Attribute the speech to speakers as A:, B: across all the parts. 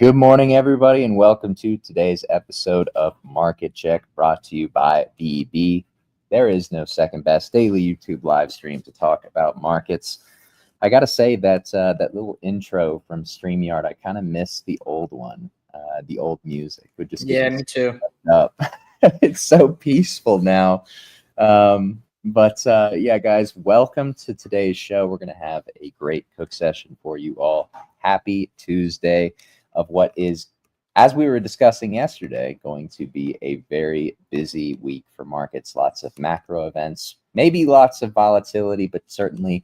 A: Good morning, everybody, and welcome to today's episode of Market Check, brought to you by BB. There is no second best daily YouTube live stream to talk about markets. I got to say that that little intro from StreamYard, I kind of miss the old one, the old music. Would just get
B: me too.
A: Up. It's so peaceful now. But yeah, guys, welcome to today's show. We're going to have a great cook session for you all. Happy Tuesday of what is, as we were discussing yesterday, going to be a very busy week for markets. Lots of macro events, maybe lots of volatility, but certainly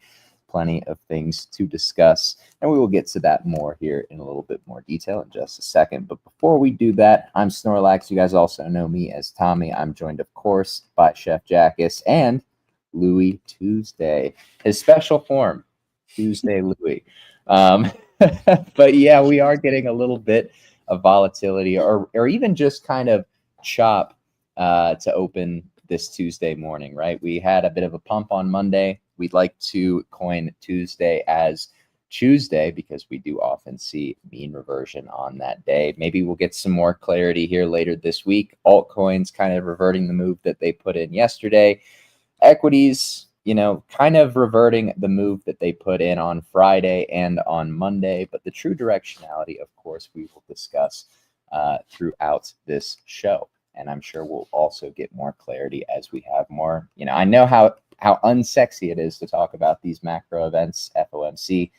A: plenty of things to discuss. And we will get to that more here in a little bit more detail in just a second. But before we do that, I'm Snorlax. You guys also know me as Tommy. I'm joined, of course, by Chef Jackus and Louis Tuesday, his special form, Tuesday Louis. But yeah, we are getting a little bit of volatility or even just kind of chop to open this Tuesday morning, right? We had a bit of a pump on Monday. We'd like to coin Tuesday as Tuesday because we do often see mean reversion on that day. Maybe we'll get some more clarity here later this week. Altcoins kind of reverting the move that they put in yesterday. Equities, kind of reverting the move that they put in on Friday and on Monday. But the true directionality, of course, we will discuss throughout this show. And I'm sure we'll also get more clarity as we have more. I know how unsexy it is to talk about these macro events, FOMC,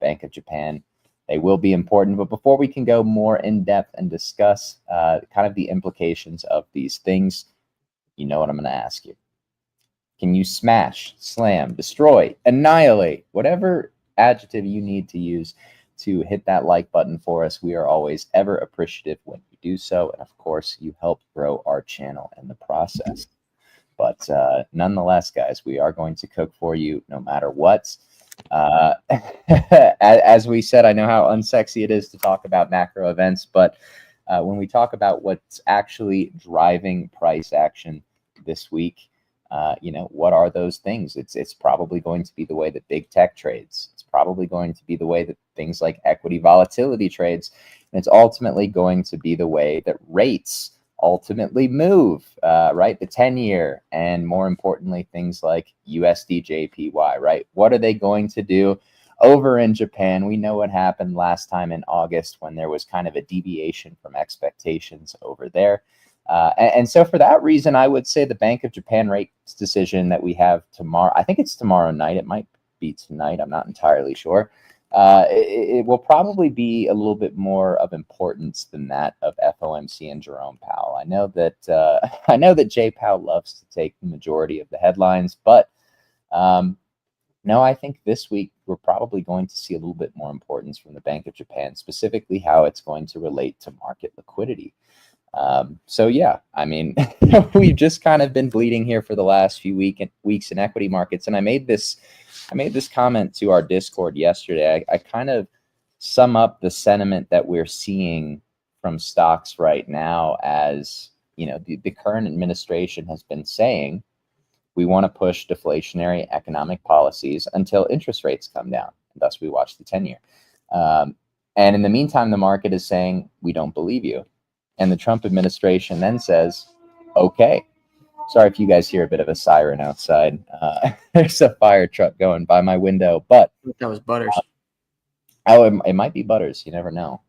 A: Bank of Japan. They will be important. But before we can go more in depth and discuss kind of the implications of these things, you know what I'm going to ask you. Can you smash, slam, destroy, annihilate, whatever adjective you need to use to hit that like button for us? We are always ever appreciative when you do so. And of course, you help grow our channel in the process. But nonetheless, guys, we are going to cook for you no matter what. As we said, I know how unsexy it is to talk about macro events, but when we talk about what's actually driving price action this week, what are those things? It's probably going to be the way that big tech trades. It's probably going to be the way that things like equity volatility trades. And it's ultimately going to be the way that rates ultimately move, right? The 10-year, and more importantly, things like USD JPY, right? What are they going to do over in Japan? We know what happened last time in August when there was kind of a deviation from expectations over there. And so for that reason, I would say the Bank of Japan rates decision that we have tomorrow, I think it's tomorrow night. It might be tonight. I'm not entirely sure. It will probably be a little bit more of importance than that of FOMC and Jerome Powell. I know that Jay Powell loves to take the majority of the headlines, but no, I think this week we're probably going to see a little bit more importance from the Bank of Japan, specifically how it's going to relate to market liquidity. So yeah, I mean, we've just kind of been bleeding here for the last few weeks in equity markets. And I made this comment to our Discord yesterday. I kind of sum up the sentiment that we're seeing from stocks right now as, the current administration has been saying, we want to push deflationary economic policies until interest rates come down. And thus we watch the 10-year. And in the meantime, the market is saying, we don't believe you. And the Trump administration then says, okay. Sorry if you guys hear a bit of a siren outside. There's a fire truck going by my window. But
B: that was Butters.
A: It might be Butters. You never know.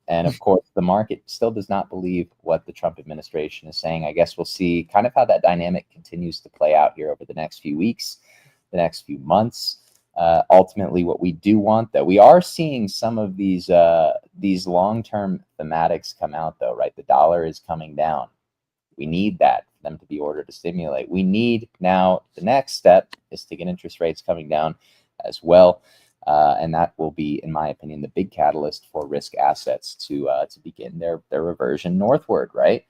A: And of course, the market still does not believe what the Trump administration is saying. I guess we'll see kind of how that dynamic continues to play out here over the next few weeks, the next few months. Ultimately, what we do want, though, we are seeing some of these long-term thematics come out, though, right? The dollar is coming down. We need that for them to be ordered to stimulate. We need now, the next step is to get interest rates coming down as well. And that will be, in my opinion, the big catalyst for risk assets to begin their reversion northward, right?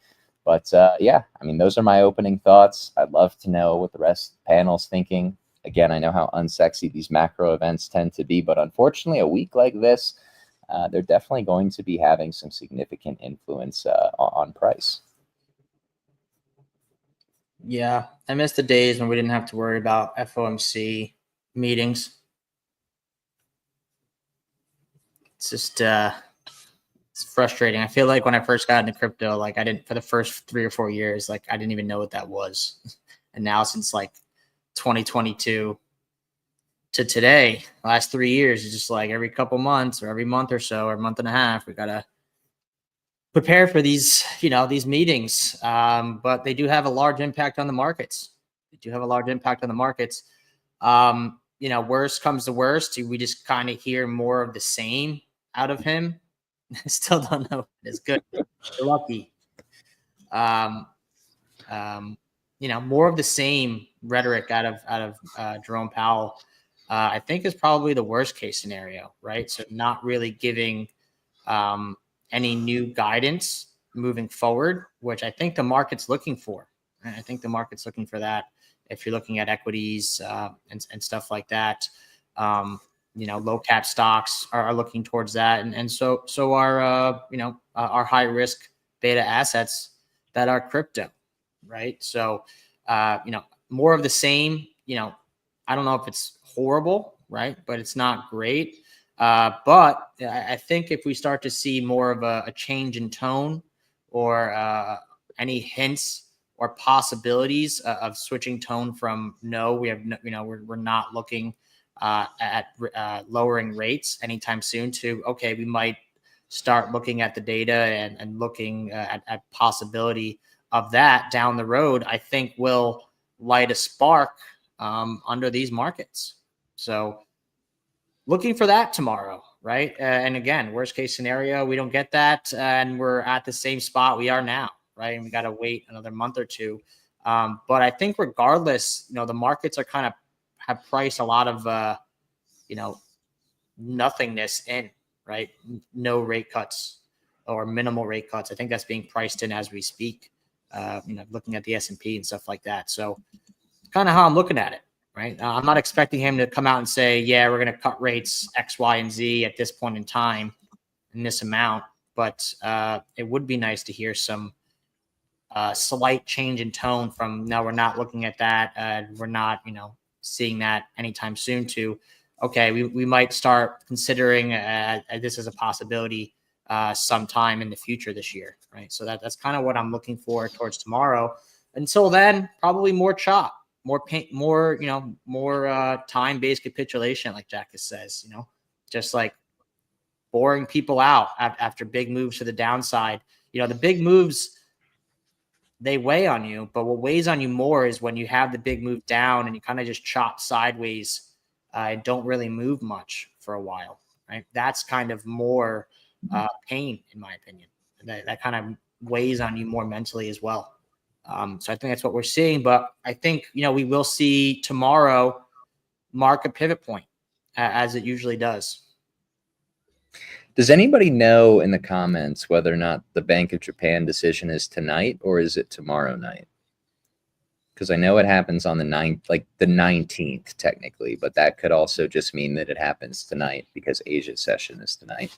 A: But yeah, I mean, those are my opening thoughts. I'd love to know what the rest of the panel's thinking. Again, I know how unsexy these macro events tend to be, but unfortunately, a week like this, they're definitely going to be having some significant influence on price.
B: Yeah, I miss the days when we didn't have to worry about FOMC meetings. It's just It's frustrating. I feel like when I first got into crypto, like I didn't, for the first 3 or 4 years, like I didn't even know what that was. And now since like 2022 to today, last 3 years, it's just like every couple months or every month or so, or a month and a half, we got to prepare for these, these meetings. But they do have a large impact on the markets. Worst comes to worst, we just kind of hear more of the same out of him. I still don't know if it's good. You're lucky. More of the same rhetoric out of Jerome Powell, I think is probably the worst case scenario, right? So not really giving any new guidance moving forward, which I think the market's looking for. I think the market's looking for that. If you're looking at equities and stuff like that, low cap stocks are looking towards that, and so are our high risk beta assets that are crypto, right? So more of the same. I don't know if it's horrible, right, but it's not great. But I think if we start to see more of a change in tone or any hints or possibilities of switching tone from we're not looking at lowering rates anytime soon to, okay, we might start looking at the data and looking at possibility of that down the road, I think will light a spark under these markets. So looking for that tomorrow, right? And again, worst case scenario, we don't get that, and we're at the same spot we are now, right? And we got to wait another month or two. But I think regardless, the markets are kind of have priced a lot of, nothingness in, right? No rate cuts or minimal rate cuts. I think that's being priced in as we speak. Looking at the S&P and stuff like that. So kind of how I'm looking at it. Right. I'm not expecting him to come out and say, yeah, we're going to cut rates X, Y, and Z at this point in time in this amount. But it would be nice to hear some slight change in tone from, no, we're not looking at that. We're not, seeing that anytime soon to, okay, we might start considering this as a possibility sometime in the future this year. Right. So that's kind of what I'm looking for towards tomorrow. Until then, probably more chop. More pain, more time-based capitulation, like Jackus says. Just like boring people out after big moves to the downside. The big moves, they weigh on you, but what weighs on you more is when you have the big move down and you kind of just chop sideways and don't really move much for a while. Right, that's kind of more pain, in my opinion. That kind of weighs on you more mentally as well. So I think that's what we're seeing. But I think, we will see tomorrow mark a pivot point as it usually does.
A: Does anybody know in the comments whether or not the Bank of Japan decision is tonight or is it tomorrow night? Because I know it happens on the 19th technically, but that could also just mean that it happens tonight because Asia's session is tonight.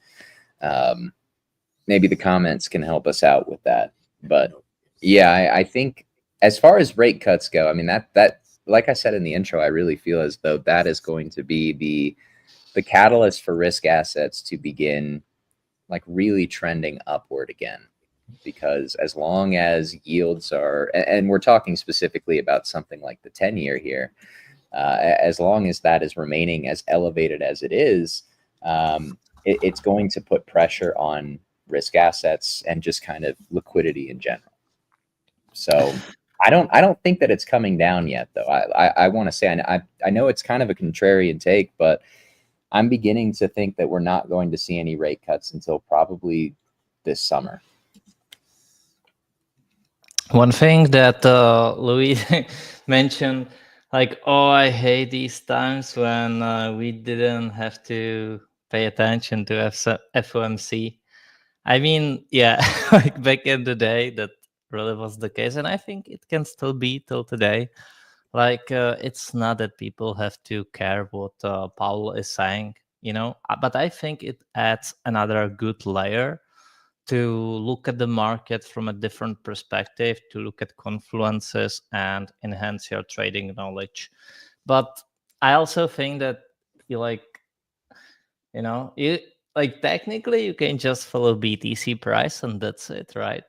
A: Maybe the comments can help us out with that. But yeah, I think as far as rate cuts go, I mean, that like I said in the intro, I really feel as though that is going to be the catalyst for risk assets to begin like really trending upward again. Because as long as yields are, and we're talking specifically about something like the 10-year here, as long as that is remaining as elevated as it is, it's going to put pressure on risk assets and just kind of liquidity in general. So I don't think that it's coming down yet, though. I want to say I know it's kind of a contrarian take, but I'm beginning to think that we're not going to see any rate cuts until probably this summer.
C: One thing that Louis mentioned, like, oh, I hate these times when we didn't have to pay attention to FOMC. I mean, yeah, like back in the day, that really was the case, and I think it can still be till today. Like, it's not that people have to care what Paul is saying, but I think it adds another good layer to look at the market from a different perspective, to look at confluences and enhance your trading knowledge. But I also think that you like technically you can just follow BTC price and that's it, right?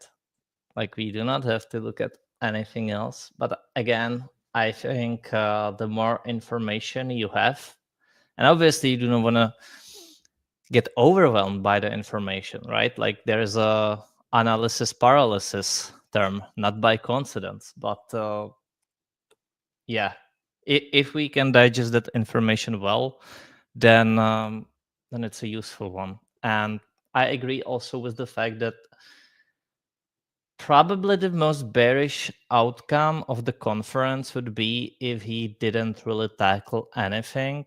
C: Like we do not have to look at anything else. But again, I think the more information you have, and obviously you do not want to get overwhelmed by the information, right? Like there is a analysis paralysis term, not by coincidence, but yeah, if we can digest that information well, then it's a useful one. And I agree also with the fact that probably the most bearish outcome of the conference would be if he didn't really tackle anything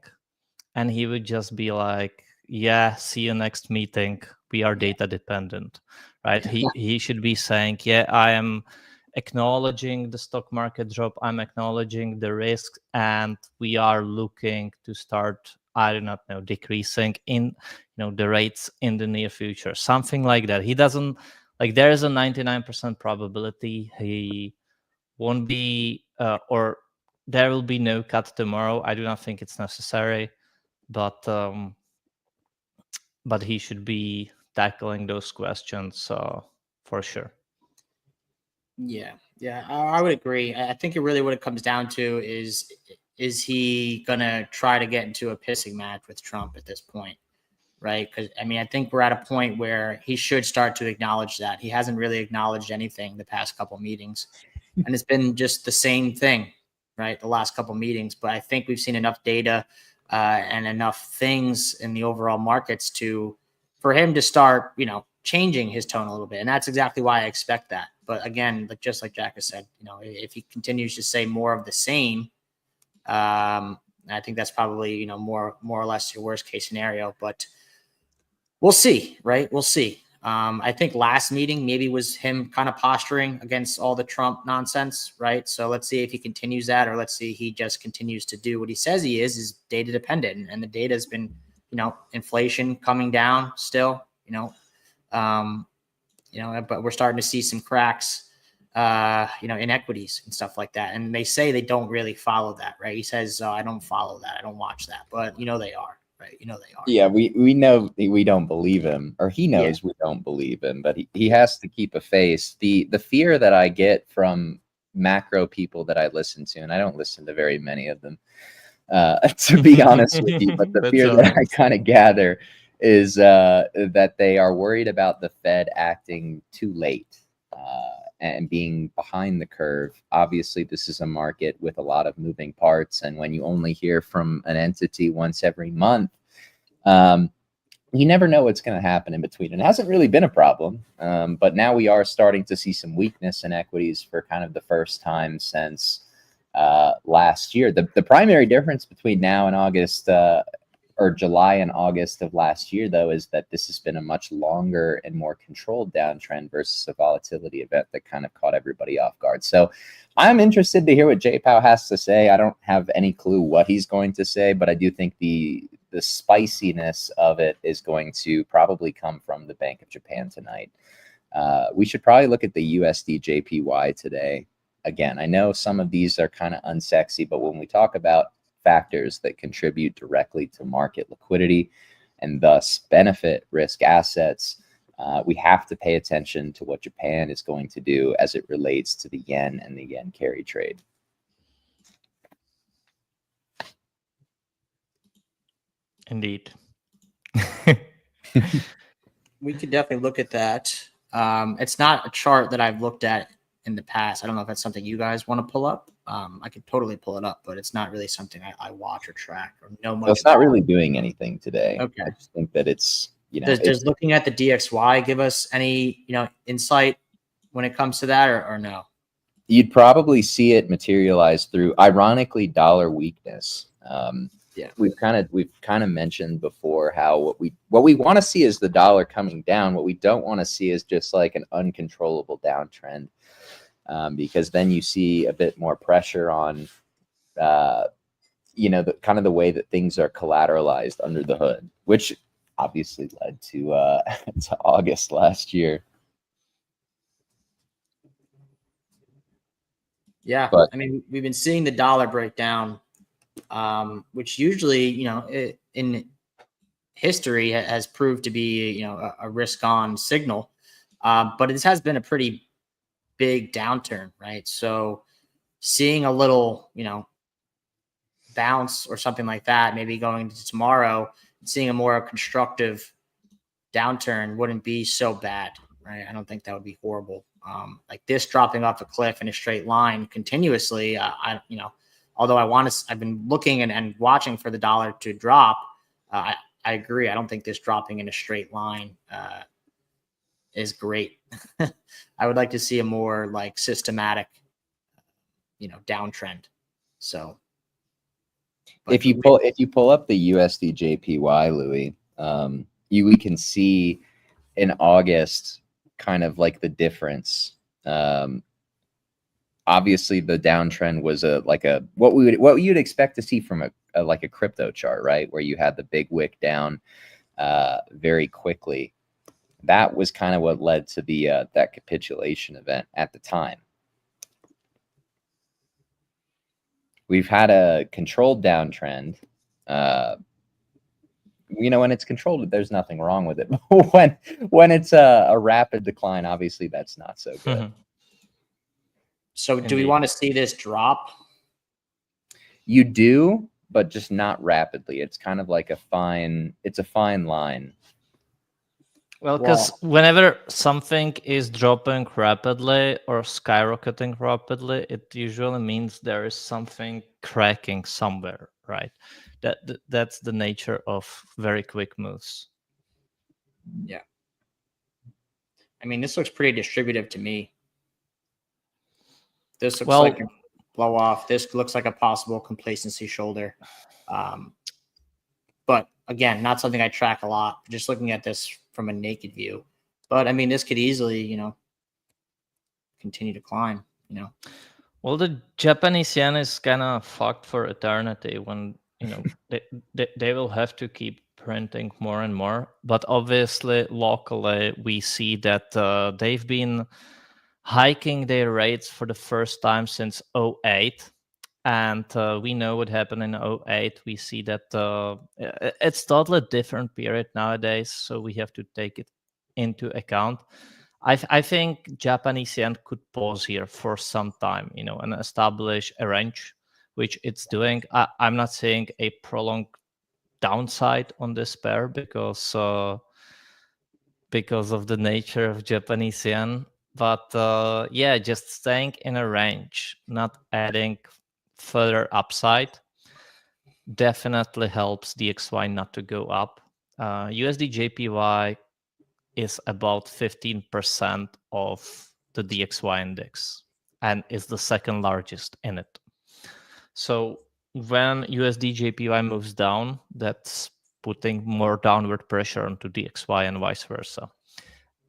C: and he would just be like, yeah, see you next meeting, we are data dependent, right? He should be saying, yeah, I am acknowledging the stock market drop, I'm acknowledging the risk, and we are looking to start, I do not know, decreasing in the rates in the near future, something like that. He doesn't, like, there is a 99% probability he won't be or there will be no cut tomorrow. I do not think it's necessary, but he should be tackling those questions for sure.
B: Yeah, I would agree. I think it really what it comes down to is he gonna try to get into a pissing match with Trump at this point, right? Because I mean, I think we're at a point where he should start to acknowledge that. He hasn't really acknowledged anything the past couple meetings, and it's been just the same thing, right? The last couple meetings, but I think we've seen enough data and enough things in the overall markets for him to start, changing his tone a little bit, and that's exactly why I expect that. But again, just like Jack has said, if he continues to say more of the same, I think that's probably more or less your worst case scenario. But we'll see, right? We'll see. I think last meeting maybe was him kind of posturing against all the Trump nonsense, right? So let's see if he continues that, or let's see he just continues to do what he says he is data dependent, and the data has been, inflation coming down still, but we're starting to see some cracks, in equities and stuff like that. And they say they don't really follow that, right? He says, I don't follow that, I don't watch that, but they are. Right. They are.
A: Yeah, we know we don't believe him, or he knows we don't believe him, but he has to keep a face. The fear that I get from macro people that I listen to, and I don't listen to very many of them, to be honest with you, but the fear that I kind of gather is that they are worried about the Fed acting too late and being behind the curve. Obviously, this is a market with a lot of moving parts, and when you only hear from an entity once every month, you never know what's going to happen in between. And it hasn't really been a problem, but now we are starting to see some weakness in equities for kind of the first time since last year. The primary difference between now and August or July and August of last year, though, is that this has been a much longer and more controlled downtrend versus a volatility event that kind of caught everybody off guard. So I'm interested to hear what JPow has to say. I don't have any clue what he's going to say, but I do think the spiciness of it is going to probably come from the Bank of Japan tonight. We should probably look at the USD JPY today. Again, I know some of these are kind of unsexy, but when we talk about factors that contribute directly to market liquidity and thus benefit risk assets, we have to pay attention to what Japan is going to do as it relates to the yen and the yen carry trade.
C: Indeed.
B: We could definitely look at that. It's not a chart that I've looked at in the past. I don't know if that's something you guys want to pull up. I could totally pull it up, but it's not really something I watch or track or know much.
A: Well, it's not really doing anything today.
B: Okay.
A: I just think that it's,
B: does looking at the DXY give us any, insight when it comes to that or no?
A: You'd probably see it materialize through, ironically, dollar weakness.
B: Yeah,
A: we've kind of mentioned before how what we want to see is the dollar coming down. What we don't want to see is just like an uncontrollable downtrend, because then you see a bit more pressure on, the kind of the way that things are collateralized under the hood, which obviously led to to August last year.
B: Yeah, but I mean, we've been seeing the dollar break down, which usually, in history has proved to be, a risk-on signal. But it has been a pretty big downturn, right? So seeing a little, bounce or something like that, maybe going into tomorrow, seeing a more constructive downturn wouldn't be so bad, right? I don't think that would be horrible. Like this dropping off a cliff in a straight line continuously, although I've been looking and watching for the dollar to drop. I agree. I don't think this dropping in a straight line is great. I would like to see a more like systematic, downtrend. So
A: if you pull up the USD JPY, Louis, we can see in August kind of like the difference. Obviously the downtrend was what you'd expect to see from a crypto chart, right? Where you had the big wick down very quickly. That was kind of what led to the that capitulation event at the time. We've had a controlled downtrend. When it's controlled, there's nothing wrong with it. But when it's a rapid decline, obviously that's not so good.
B: So do we want to see this drop?
A: You do, but just not rapidly. It's kind of like a fine line.
C: Well, because whenever something is dropping rapidly or skyrocketing rapidly, it usually means there is something cracking somewhere, right? That's the nature of very quick moves.
B: Yeah. I mean, this looks pretty distributive to me. This looks like a blow off. This looks like a possible complacency shoulder. But again, not something I track a lot. Just looking at this from a naked view. But I mean, this could easily, continue to climb,
C: Well, the Japanese yen is kind of fucked for eternity when, they will have to keep printing more and more. But obviously, locally, we see that they've been hiking their rates for the first time since 2008. And we know what happened in 2008. We see that it's totally different period nowadays, so we have to take it into account. I think Japanese yen could pause here for some time, and establish a range, which it's doing. I'm not saying a prolonged downside on this pair because of the nature of Japanese yen. But just staying in a range, not adding further upside, definitely helps DXY not to go up. USD JPY is about 15% of the DXY index and is the second largest in it. So when USD JPY moves down, that's putting more downward pressure onto DXY and vice versa.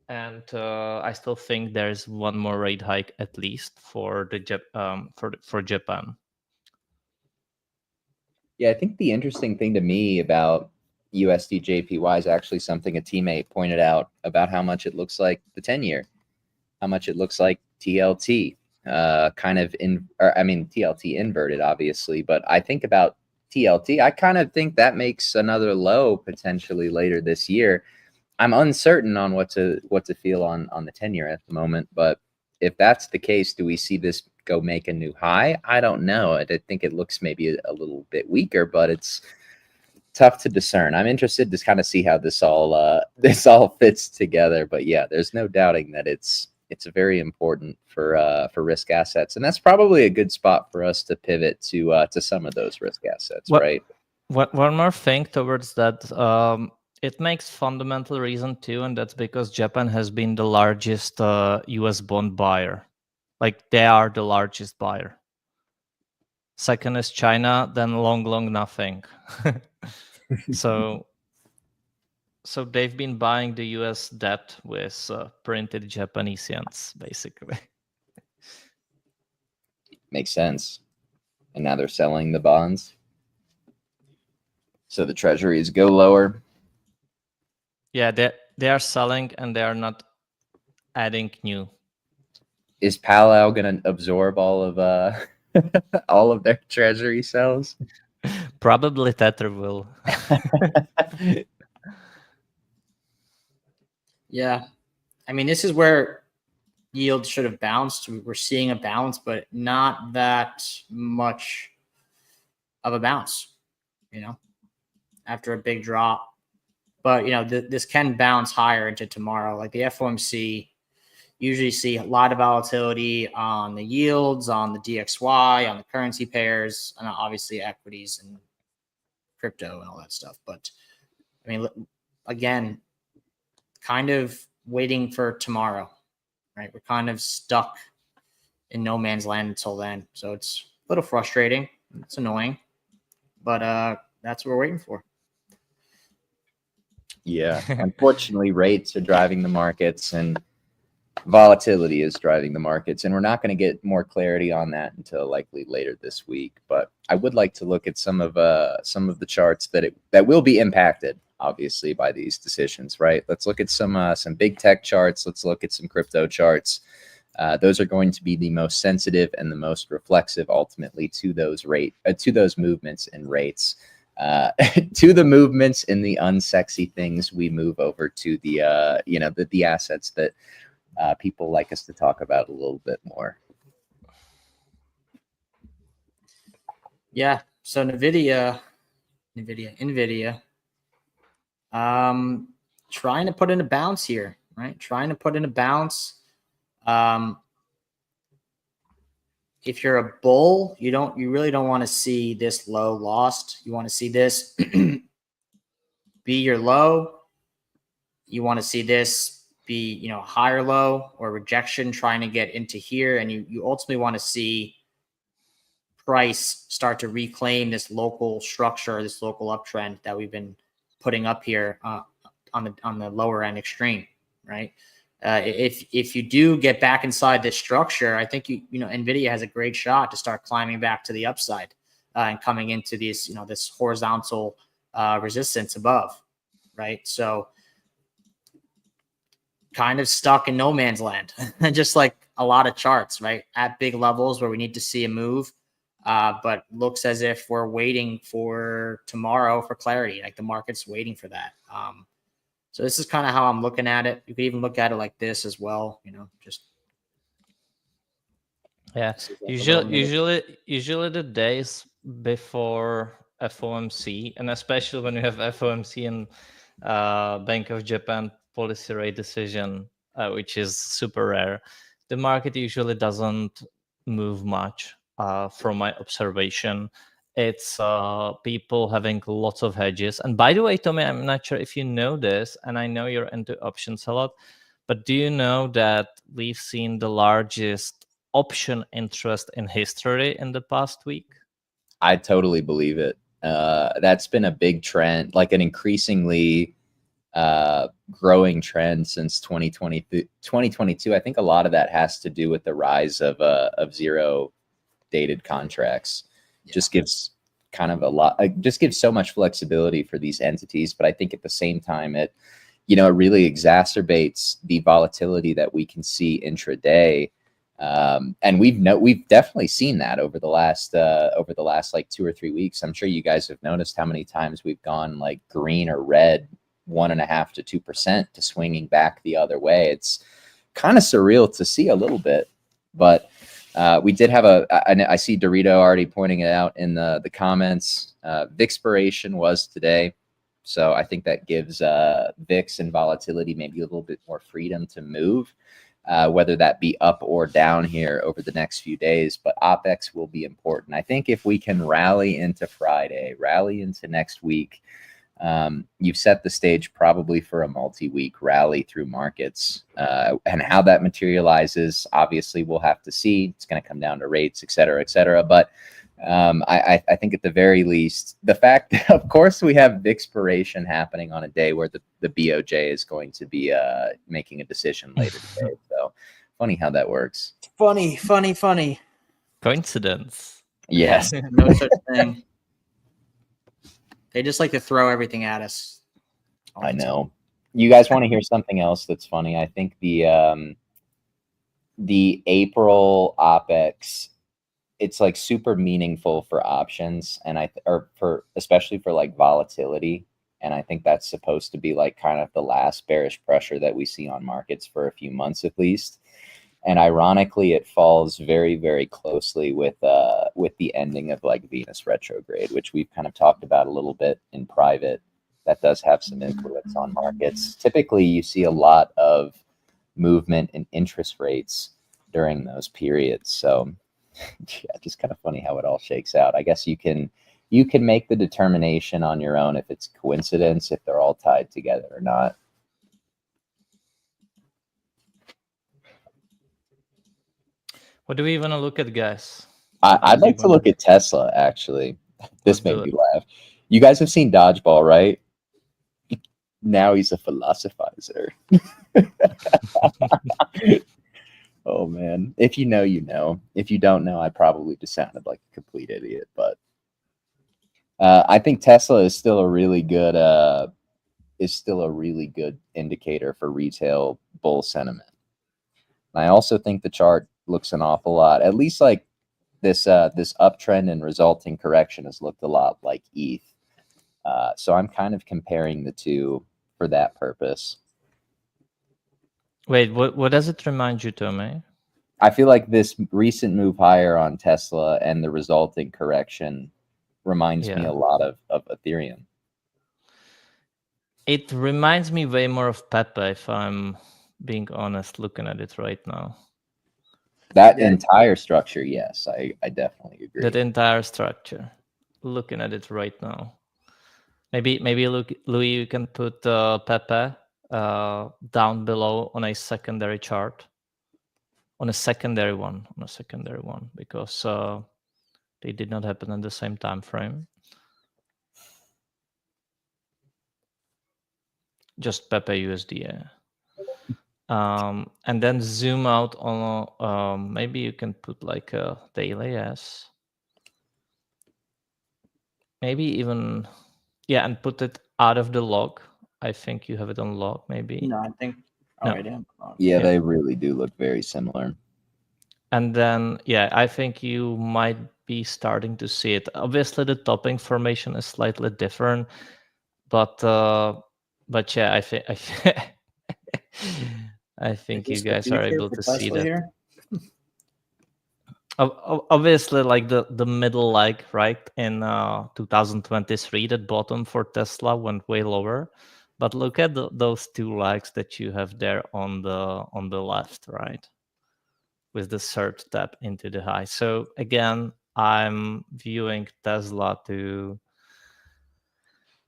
C: And I still think there's one more rate hike at least for Japan.
A: Yeah, I think the interesting thing to me about USD JPY is actually something a teammate pointed out about how much it looks like the 10-year, how much it looks like TLT, TLT inverted, obviously. But I think about TLT, I kind of think that makes another low potentially later this year. I'm uncertain on what to feel on the 10-year at the moment, but if that's the case, do we see this go make a new high? I don't know. I think it looks maybe a little bit weaker, but it's tough to discern. I'm interested to kind of see how this all fits together. But yeah, there's no doubting that it's very important for risk assets, and that's probably a good spot for us to pivot to some of those risk assets, right?
C: One more thing towards that. It makes fundamental reason too, and that's because Japan has been the largest US bond buyer. Like they are the largest buyer. Second is China, then long nothing. So they've been buying the US debt with printed Japanese yens, basically.
A: Makes sense. And now they're selling the bonds. So the treasuries go lower.
C: Yeah, they are selling and they are not adding new.
A: Is Palau going to absorb all of all of their treasury sales?
C: Probably Tether will.
B: Yeah. I mean, this is where yield should have bounced. We're seeing a bounce, but not that much of a bounce, after a big drop. But, this can bounce higher into tomorrow. Like the FOMC, usually see a lot of volatility on the yields, on the DXY, on the currency pairs, and obviously equities and crypto and all that stuff. But I mean, again, kind of waiting for tomorrow, right? We're kind of stuck in no man's land until then. So it's a little frustrating. It's annoying, but that's what we're waiting for.
A: Yeah. Unfortunately, rates are driving the markets and volatility is driving the markets, and we're not going to get more clarity on that until likely later this week. But I would like to look at some of the charts that will be impacted, obviously, by these decisions. Right? Let's look at some big tech charts. Let's look at some crypto charts. Those are going to be the most sensitive and the most reflexive, ultimately, to those movements in rates. To the movements in the unsexy things, we move over to the assets that people like us to talk about a little bit more.
B: Yeah. So Nvidia, trying to put in a bounce here, right? Trying to put in a bounce. If you're a bull, you really don't want to see this low lost. You want to see this be your low. You want to see this be, higher low or rejection trying to get into here. And you ultimately want to see price start to reclaim this local structure, this local uptrend that we've been putting up here on the lower end extreme, right? If you do get back inside this structure, I think Nvidia has a great shot to start climbing back to the upside and coming into these, this horizontal resistance above, right? So kind of stuck in no man's land, just like a lot of charts, right? At big levels where we need to see a move, but looks as if we're waiting for tomorrow for clarity. Like the market's waiting for that. So this is kind of how I'm looking at it. You could even look at it like this as well, just.
C: Yeah, usually the days before FOMC, and especially when you have FOMC and Bank of Japan policy rate decision, which is super rare, the market usually doesn't move much. From my observation, it's people having lots of hedges. And by the way, Tommy, I'm not sure if you know this, and I know you're into options a lot, but do you know that we've seen the largest option interest in history in the past week?
A: I totally believe it. That's been a big trend, like an increasingly growing trend since 2022. I think a lot of that has to do with the rise of zero dated contracts. Just gives kind of just gives so much flexibility for these entities. But I think at the same time, it really exacerbates the volatility that we can see intraday. And we've definitely seen that over the last like 2 or 3 weeks. I'm sure you guys have noticed how many times we've gone like green or red 1.5% to 2% to swinging back the other way. It's kind of surreal to see a little bit, but we did have I see Dorito already pointing it out in the comments. VIXpiration was today. So I think that gives VIX and volatility maybe a little bit more freedom to move, whether that be up or down here over the next few days. But OPEX will be important. I think if we can rally into Friday, rally into next week, you've set the stage probably for a multi-week rally through markets. And how that materializes, obviously, we'll have to see. It's going to come down to rates, et cetera, et cetera. But I think at the very least, the fact that, of course, we have VIXpiration happening on a day where the BOJ is going to be making a decision later today. So funny how that works.
B: Funny.
C: Coincidence.
A: Yes.
B: No such thing. They just like to throw everything at us.
A: I know. You guys want to hear something else that's funny? I think the April OPEX, it's like super meaningful for options, and especially for like volatility. And I think that's supposed to be like kind of the last bearish pressure that we see on markets for a few months at least. And ironically, it falls very, very closely with the ending of like Venus retrograde, which we've kind of talked about a little bit in private. That does have some influence on markets. Typically, you see a lot of movement in interest rates during those periods. So yeah, just kind of funny how it all shakes out. I guess you can make the determination on your own if it's coincidence, if they're all tied together or not.
C: What do we want to look at, guys?
A: I'd like to look at Tesla, actually. This made me laugh. You guys have seen Dodgeball, right? Now he's a philosophizer. Oh, man. If you know, you know. If you don't know, I probably just sounded like a complete idiot. But I think Tesla is still a really good indicator for retail bull sentiment. And I also think the chart looks an awful lot, at least like this uptrend and resulting correction has looked a lot like ETH. So I'm kind of comparing the two for that purpose.
C: Wait, what does it remind you, Tommy?
A: I feel like this recent move higher on Tesla and the resulting correction reminds me a lot of Ethereum.
C: It reminds me way more of Pepe, if I'm being honest, looking at it right now.
A: That entire structure, yes, I definitely agree.
C: That entire structure, looking at it right now. Maybe Louis, you can put Pepe down below on a secondary chart, on a secondary one, because they did not happen in the same time frame. Just Pepe USD. And then zoom out on maybe you can put like a daily, yes. Maybe even, yeah, and put it out of the log. I think you have it on log, maybe.
B: No, I think already. No.
A: Yeah, they really do look very similar.
C: And then, yeah, I think you might be starting to see it. Obviously, the topping formation is slightly different, but yeah, I think I think you guys are able to see that. Here? Obviously, like the middle leg, right, in 2023, that bottom for Tesla went way lower. But look at those two legs that you have there on the left, right, with the third tap into the high. So again, I'm viewing Tesla to.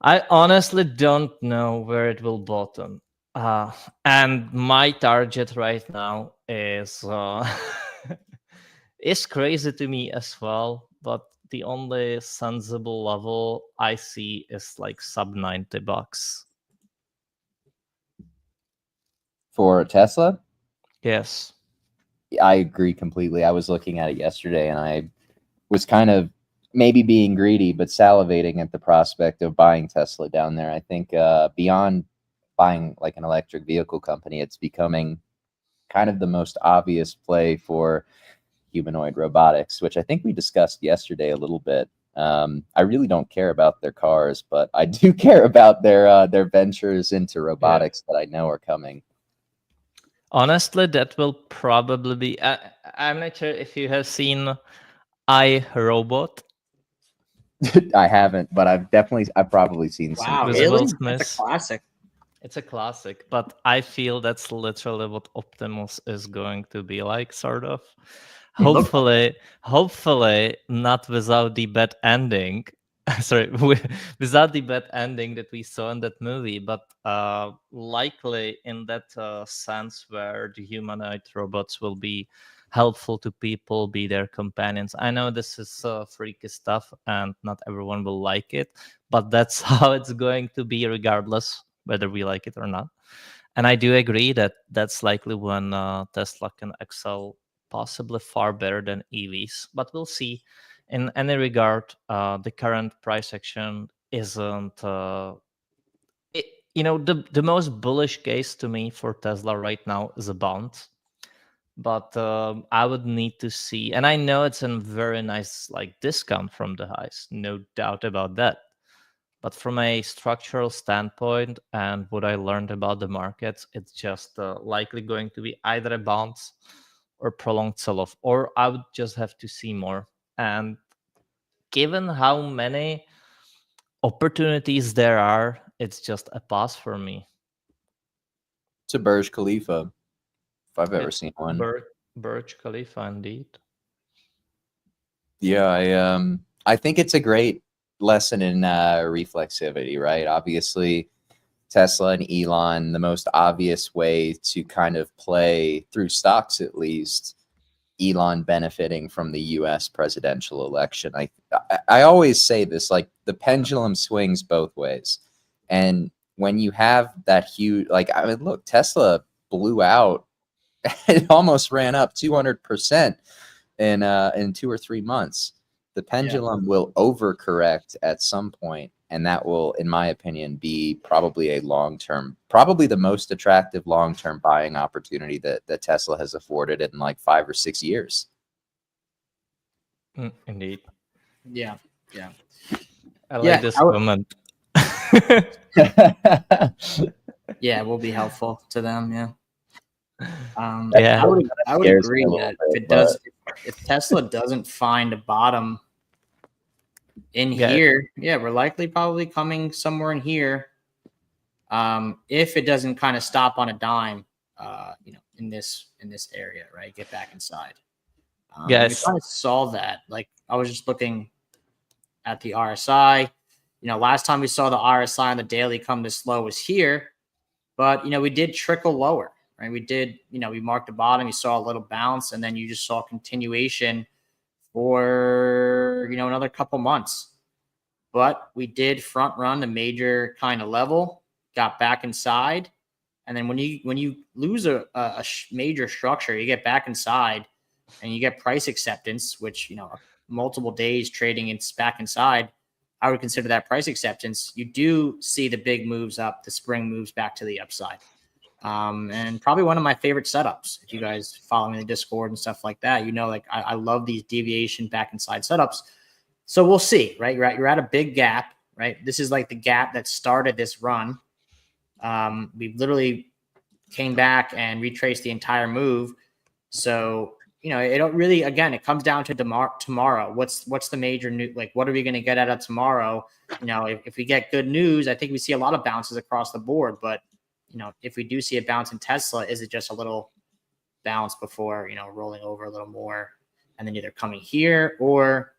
C: I honestly don't know where it will bottom. And my target right now is it's crazy to me as well, but the only sensible level I see is like sub $90.
A: For Tesla?
C: Yes.
A: I agree completely. I was looking at it yesterday and I was kind of maybe being greedy, but salivating at the prospect of buying Tesla down there. I think beyond buying like an electric vehicle company, it's becoming kind of the most obvious play for humanoid robotics, which I think we discussed yesterday a little bit. I really don't care about their cars, but I do care about their ventures into robotics that I know are coming.
C: Honestly, that will probably be. I'm not sure if you have seen iRobot.
A: I haven't, but I've probably seen some.
B: Wow, really? That's a classic.
C: It's a classic, but I feel that's literally what Optimus is going to be like, sort of. Hopefully not without the bad ending. Sorry, without the bad ending that we saw in that movie, but likely in that sense where the humanoid robots will be helpful to people, be their companions. I know this is freaky stuff and not everyone will like it, but that's how it's going to be regardless whether we like it or not. And I do agree that that's likely when Tesla can excel possibly far better than EVs, but we'll see. In any regard, the current price action isn't the most bullish case to me for Tesla right now is a bounce. But I would need to see, and I know it's a very nice like discount from the highs, no doubt about that. But from a structural standpoint and what I learned about the markets, it's just likely going to be either a bounce or prolonged sell-off, or I would just have to see more. And given how many opportunities there are, it's just a pass for me.
A: It's a Burj Khalifa, if I've ever seen one.
C: Burj Khalifa, indeed.
A: Yeah, I think it's a great lesson in reflexivity, right? Obviously, Tesla and Elon, the most obvious way to kind of play through stocks, at least, Elon benefiting from the U.S. presidential election. I always say this, like the pendulum swings both ways. And when you have that huge, like, I mean, look, Tesla blew out. It almost ran up 200% in 2 or 3 months. The pendulum will overcorrect at some point, and that will, in my opinion, be probably a long-term, probably the most attractive long-term buying opportunity that Tesla has afforded in like 5 or 6 years.
C: Indeed.
B: Yeah.
C: I like this comment.
B: Yeah, it will be helpful to them. Yeah.
C: Yeah.
B: I would agree that if Tesla doesn't find a bottom in here, we're likely probably coming somewhere in here. If it doesn't kind of stop on a dime, in this area, right? Get back inside.
C: Yes.
B: We kind of saw that. Like I was just looking at the RSI. Last time we saw the RSI on the daily come this low was here, but we did trickle lower. Right, we did, we marked the bottom, you saw a little bounce, and then you just saw continuation for, another couple months. But we did front run the major kind of level, got back inside. And then when you lose a major structure, you get back inside and you get price acceptance, which, multiple days trading back inside, I would consider that price acceptance. You do see the big moves up, the spring moves back to the upside. And probably one of my favorite setups. If you guys follow me in the Discord and stuff like that, I love these deviation back inside setups. So we'll see, right? You're at a big gap, right? This is like the gap that started this run. We literally came back and retraced the entire move. So, it don't really, again, it comes down to tomorrow. What's the major new, like, what are we going to get out of tomorrow? If we get good news, I think we see a lot of bounces across the board, but if we do see a bounce in Tesla, is it just a little bounce before, rolling over a little more and then either coming here or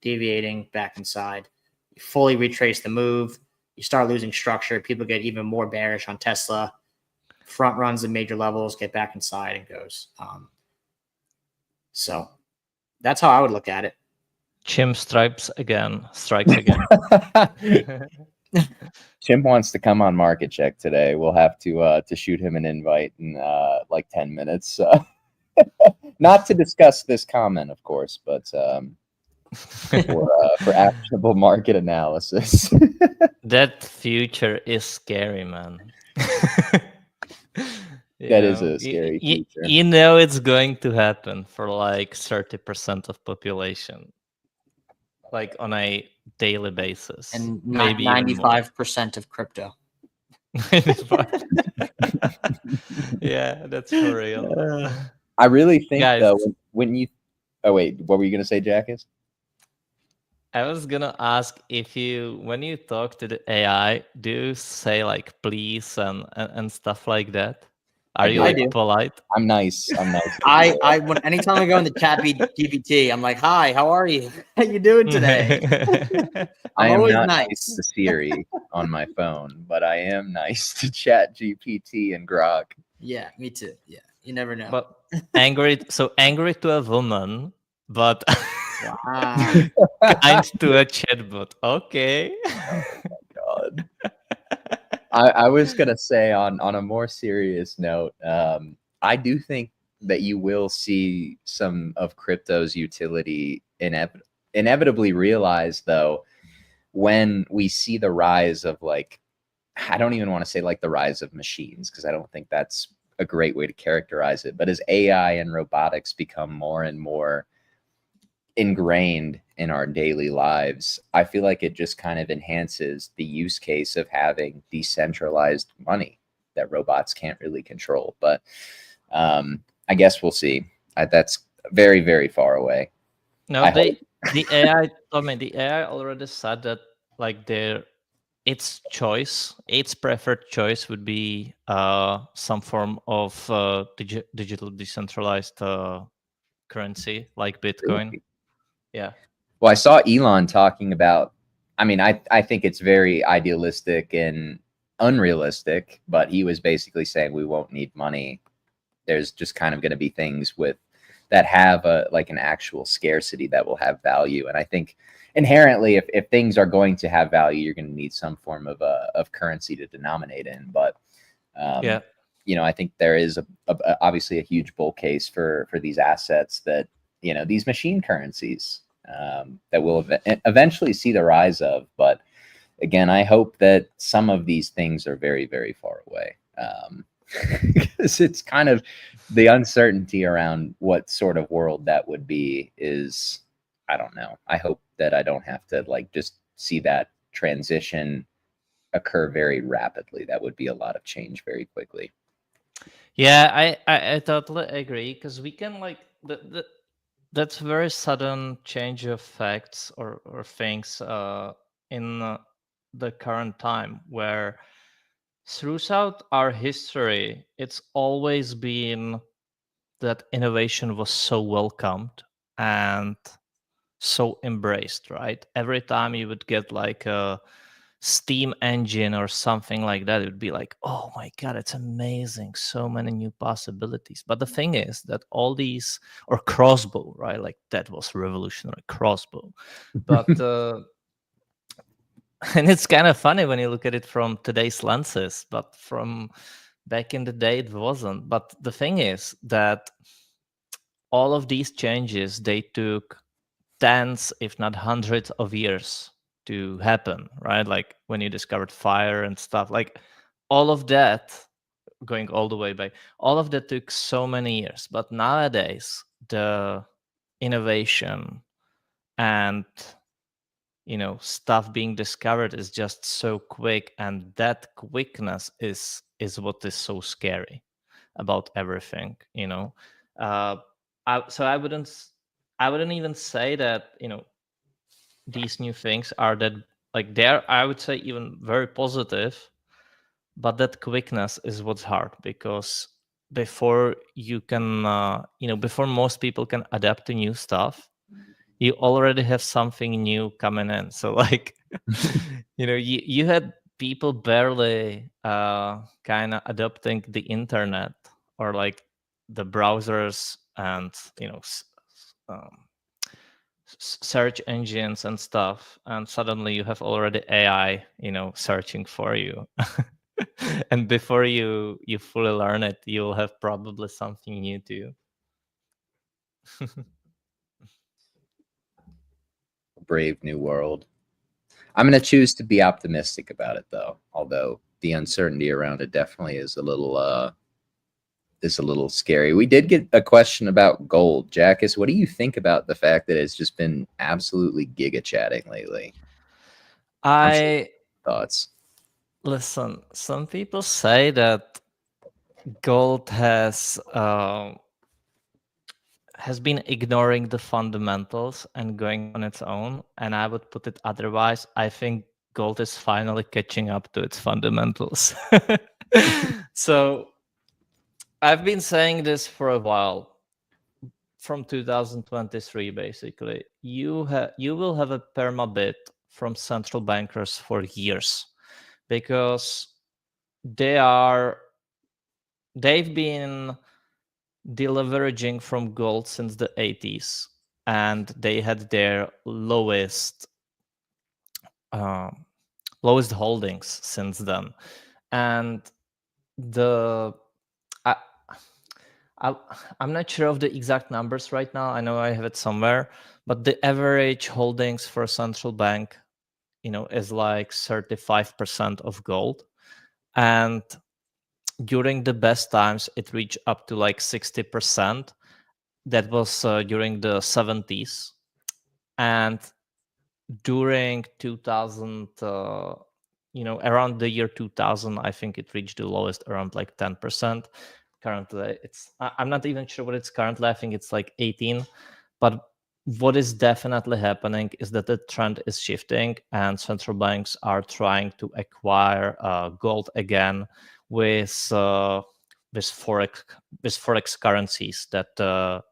B: deviating back inside? You fully retrace the move. You start losing structure. People get even more bearish on Tesla. Front runs the major levels, get back inside and goes. So that's how I would look at it.
C: Chim strikes again.
A: Chimp wants to come on Market Check today. We'll have to shoot him an invite in like 10 minutes. Not to discuss this comment, of course, but for actionable market analysis.
C: That future is scary, man.
A: That is a scary future.
C: It's going to happen for like 30% of population, like on a daily basis,
B: and
C: maybe
B: 95% of crypto.
C: Yeah, that's for real.
A: I really think,
C: guys,
A: though, when you oh wait, what were you gonna say, Jackus?
C: I was gonna ask if when you talk to the AI, do you say like please and stuff like that? Are you like polite?
A: I'm nice.
B: Anytime I go in the chat GPT, I'm like, hi, how are you? How you doing today?
A: I am not nice to Siri on my phone, but I am nice to Chat GPT and Grok.
B: Yeah, me too. Yeah, you never know.
C: But angry to a woman, but kind to a chatbot. Okay.
A: Oh my God. I was gonna say on a more serious note, I do think that you will see some of crypto's utility inevitably realized, though, when we see the rise of, like, I don't even want to say like the rise of machines, because I don't think that's a great way to characterize it. But as AI and robotics become more and more ingrained in our daily lives, I feel like it just kind of enhances the use case of having decentralized money that robots can't really control. But I guess we'll see. That's very, very far away.
C: No, the AI, I mean, the AI already said that like its preferred choice would be some form of digital decentralized currency like Bitcoin.
A: Really?
C: Yeah.
A: Well, I saw Elon talking about, I mean, I think it's very idealistic and unrealistic, but he was basically saying we won't need money. There's just kind of going to be things with that have a like an actual scarcity that will have value. And I think inherently, if things are going to have value, you're going to need some form of currency to denominate in. But
C: Yeah.
A: you know, I think there is obviously a huge bull case for these assets that, you know, these machine currencies that will eventually see the rise of. But again, I hope that some of these things are very, very far away. Because it's kind of the uncertainty around what sort of world that would be is, I don't know. I hope that I don't have to like just see that transition occur very rapidly. That would be a lot of change very quickly.
C: Yeah, I totally agree, because we can like that's very sudden change of facts or things in the current time, where throughout our history it's always been that innovation was so welcomed and so embraced, right? Every time you would get like a steam engine or something like that, it would be like, oh my god, it's amazing, so many new possibilities. But the thing is that all these, or crossbow, right, like that was revolutionary, crossbow. But and it's kind of funny when you look at it from today's lenses, but from back in the day it wasn't. But the thing is that all of these changes, they took tens, if not hundreds of years to happen, right? Like when you discovered fire and stuff, like all of that, going all the way back, all of that took so many years. But nowadays, the innovation and stuff being discovered is just so quick, and that quickness is what is so scary about everything. So I wouldn't even say that these new things are that, like, they're, I would say, even very positive, but that quickness is what's hard, because before you can before most people can adapt to new stuff, you already have something new coming in. So like you had people barely kind of adopting the internet, or like the browsers, and um, search engines and stuff, and suddenly you have already AI searching for you. And before you fully learn it, you'll have probably something new too.
A: Brave new world. I'm going to choose to be optimistic about it, though, although the uncertainty around it definitely is a little scary. We did get a question about gold. Jackus, what do you think about the fact that it's just been absolutely giga chatting lately? Thoughts?
C: Listen, some people say that gold has been ignoring the fundamentals and going on its own, and I would put it otherwise. I think gold is finally catching up to its fundamentals. So I've been saying this for a while, from 2023 basically. You will have a permabit from central bankers for years, because they've been deleveraging from gold since the 80s, and they had their lowest holdings since then. And the I, I'm not sure of the exact numbers right now. I know I have it somewhere, but the average holdings for a central bank is like 35% of gold. And during the best times, it reached up to like 60%. That was during the 70s. And during 2000, around the year 2000, I think it reached the lowest around like 10%. Currently, I'm not even sure what it's currently. I think it's like 18. But what is definitely happening is that the trend is shifting, and central banks are trying to acquire gold again with forex currencies that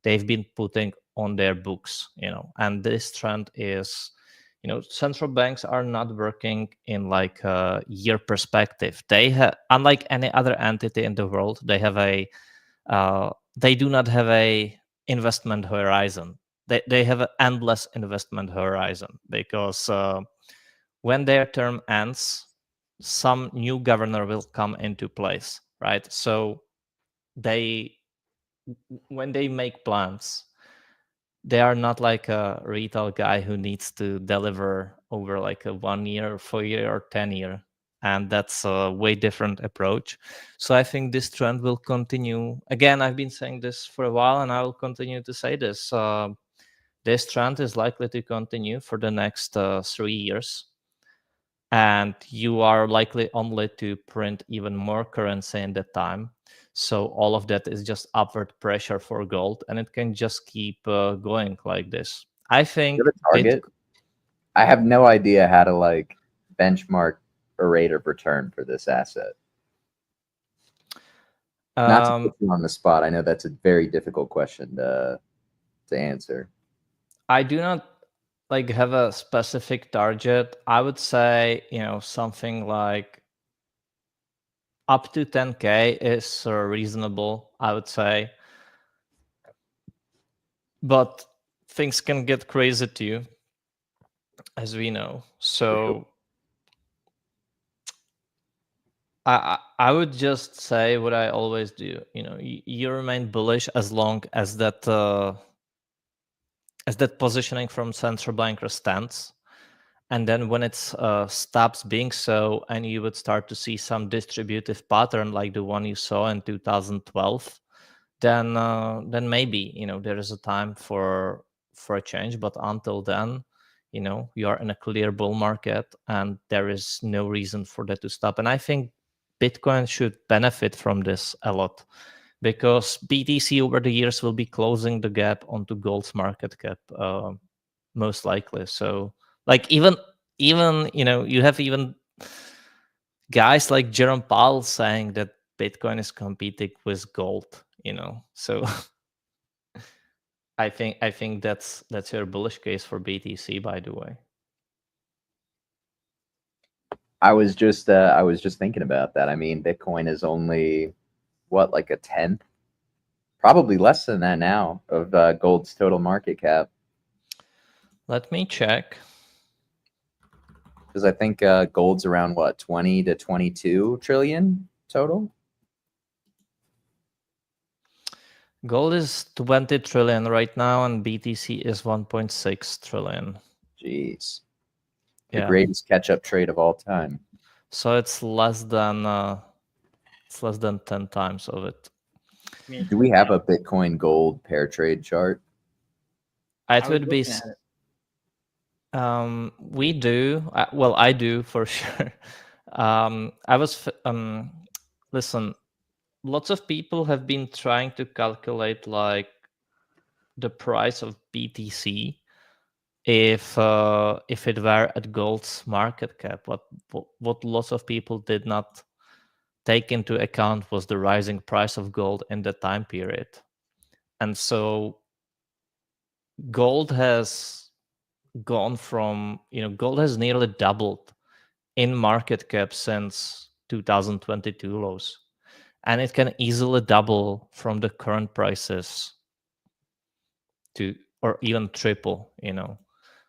C: they've been putting on their books. And this trend is, central banks are not working in like a year perspective. They have, unlike any other entity in the world, they do not have a investment horizon. They have an endless investment horizon, because when their term ends, some new governor will come into place, right? So when they make plans, they are not like a retail guy who needs to deliver over like a 1 year, 4 year, or 10 year. And that's a way different approach. So I think this trend will continue. Again, I've been saying this for a while, and I will continue to say this. This trend is likely to continue for the next 3 years. And you are likely only to print even more currency in that time. So all of that is just upward pressure for gold, and it can just keep going like this. I think
A: You have a target? I have no idea how to like benchmark a rate of return for this asset. Not to put you on the spot. I know that's a very difficult question to answer.
C: I do not like have a specific target. I would say, something like up to 10K is reasonable, I would say. But things can get crazy too, as we know. So I would just say what I always do. You remain bullish as long as that positioning from central banker stands. And then when it stops being so, and you would start to see some distributive pattern like the one you saw in 2012, then maybe there is a time for a change. But until then, you are in a clear bull market, and there is no reason for that to stop. And I think Bitcoin should benefit from this a lot, because BTC over the years will be closing the gap onto gold's market cap, most likely. So like even you have even guys like Jerome Powell saying that Bitcoin is competing with gold. So I think that's your bullish case for BTC, by the way.
A: I was just thinking about that. I mean, Bitcoin is only what, like a 10th, probably less than that now, of gold's total market cap.
C: Let me check.
A: Because I think gold's around what, 20 to 22 trillion total.
C: Gold is 20 trillion right now, and BTC is 1.6 trillion.
A: Jeez. The greatest catch-up trade of all time.
C: So it's less than 10 times of it.
A: Do we have a Bitcoin gold pair trade chart?
C: It would be. We do. Well, I do for sure. Listen, lots of people have been trying to calculate like the price of BTC if it were at gold's market cap. What lots of people did not take into account was the rising price of gold in the time period. And so gold has gone from, gold has nearly doubled in market cap since 2022 lows. And it can easily double from the current prices to, or even triple,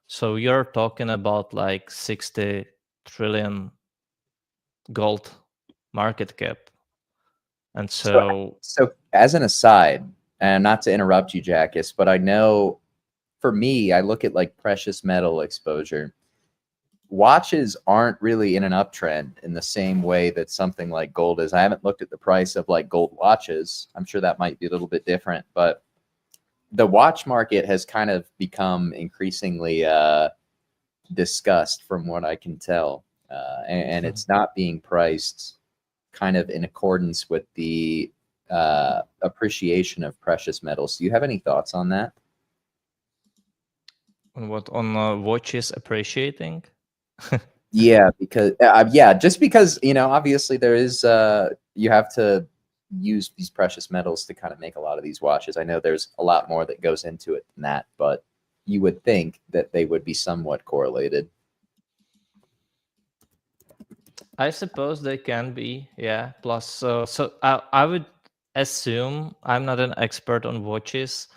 C: So you're talking about like 60 trillion gold market cap. And so
A: as an aside, and not to interrupt you, Jackus, but I know for me, I look at like precious metal exposure. Watches aren't really in an uptrend in the same way that something like gold is. I haven't looked at the price of like gold watches. I'm sure that might be a little bit different, but the watch market has kind of become increasingly discussed from what I can tell, and it's not being priced kind of in accordance with the appreciation of precious metals. Do you have any thoughts on that?
C: On what? On watches appreciating?
A: Yeah, because just because, you know, obviously there is you have to use these precious metals to kind of make a lot of these watches. I know there's a lot more that goes into it than that, but you would think that they would be somewhat correlated.
C: I suppose they can be, yeah. Plus, so I would assume, I'm not an expert on watches.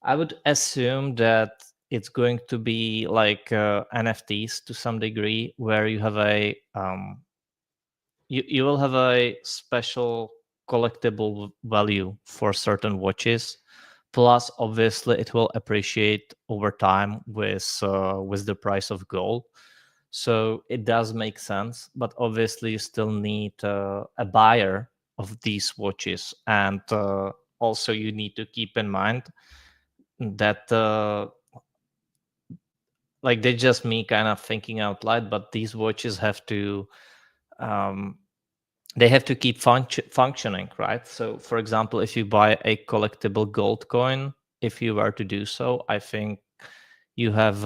C: I would assume that it's going to be like NFTs to some degree, where you have a you will have a special collectible value for certain watches. Plus, obviously, it will appreciate over time with the price of gold. So it does make sense, but obviously you still need a buyer of these watches, and also you need to keep in mind that like, they just me kind of thinking out loud, but these watches have to they have to keep functioning, right? So for example, if you buy a collectible gold coin, if you were to do so, I think you have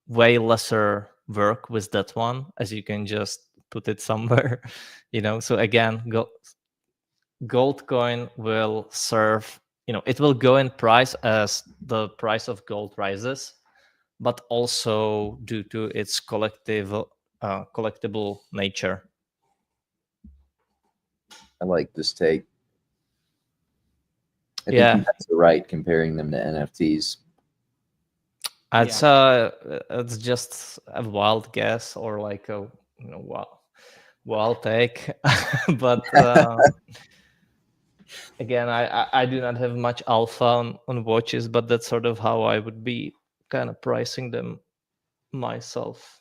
C: way lesser work with that one, as you can just put it somewhere, you know. So again, gold coin will serve, you know, it will go in price as the price of gold rises, but also due to its collectible nature.
A: I like this take. I think
C: Yeah.
A: you guys are right comparing them to NFTs.
C: It's just a wild guess, or like a, you know, wild take. But again, I do not have much alpha on watches, but that's sort of how I would be kind of pricing them myself.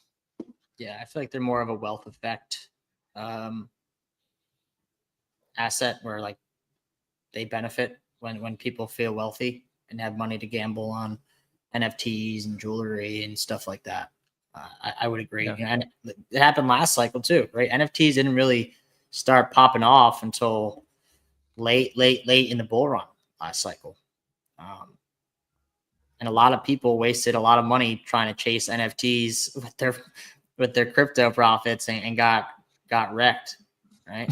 B: Yeah, I feel like they're more of a wealth effect asset, where like they benefit when people feel wealthy and have money to gamble on NFTs and jewelry and stuff like that. I would agree.
C: Yeah.
B: You know, and it happened last cycle too, right? NFTs didn't really start popping off until late in the bull run last cycle. And a lot of people wasted a lot of money trying to chase NFTs with their crypto profits and got wrecked. Right.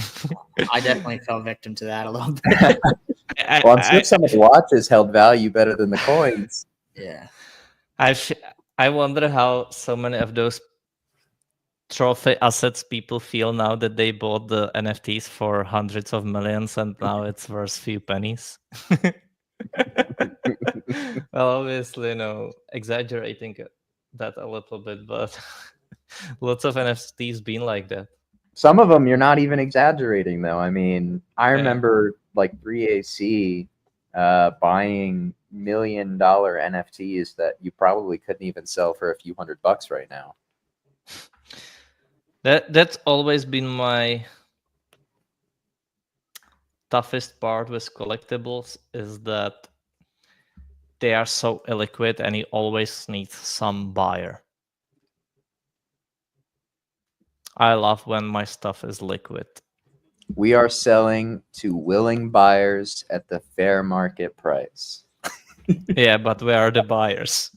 B: I definitely fell victim to that a little bit.
A: Well, I'm sure some of the watches held value better than the coins.
B: Yeah.
C: I wonder how so many of those trophy assets people feel now that they bought the NFTs for hundreds of millions and now it's worth few pennies. Well, obviously, exaggerating that a little bit, but lots of NFTs been like that.
A: Some of them you're not even exaggerating, though. I mean, I remember like 3AC buying $1 million NFTs that you probably couldn't even sell for a few $100 right now.
C: That's always been my toughest part with collectibles, is that they are so illiquid and you always need some buyer. I love when my stuff is liquid.
A: We are selling to willing buyers at the fair market price.
C: Yeah, but where are the buyers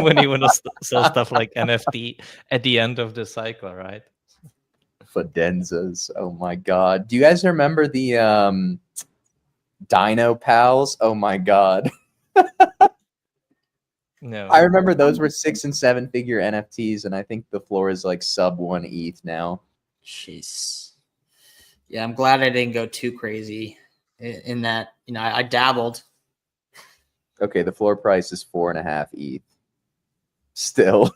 C: when you want to sell stuff like NFT at the end of the cycle, right?
A: Fidenzas. Oh my God. Do you guys remember the Dino Pals? Oh my God.
C: No.
A: I remember those were 6 and 7 figure NFTs, and I think the floor is like sub 1 ETH now.
B: Jeez. Yeah, I'm glad I didn't go too crazy in that. You know, I dabbled.
A: Okay, the floor price is 4.5 ETH. Still,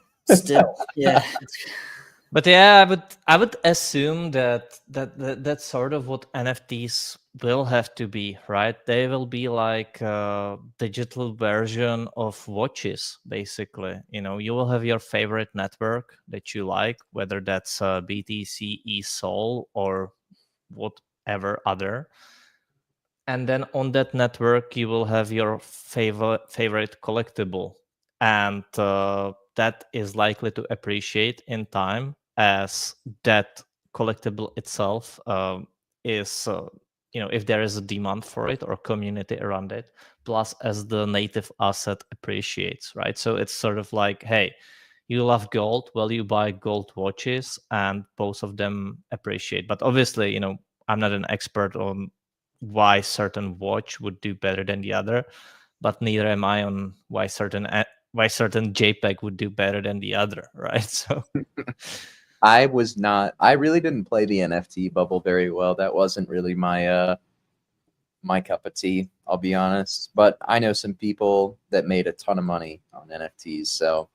B: yeah.
C: But yeah, I would assume that's sort of what NFTs will have to be, right? They will be like a digital version of watches, basically. You know, you will have your favorite network that you like, whether that's BTC, eSol, or whatever other. And then on that network, you will have your favorite collectible, and that is likely to appreciate in time as that collectible itself is, if there is a demand for it or community around it, plus as the native asset appreciates, right? So it's sort of like, hey, you love gold, well, you buy gold watches, and both of them appreciate. But obviously, I'm not an expert on why certain watch would do better than the other, but neither am I on why certain JPEG would do better than the other, right? So
A: I really didn't play the NFT bubble very well. That wasn't really my cup of tea, I'll be honest. But I know some people that made a ton of money on NFTs. So,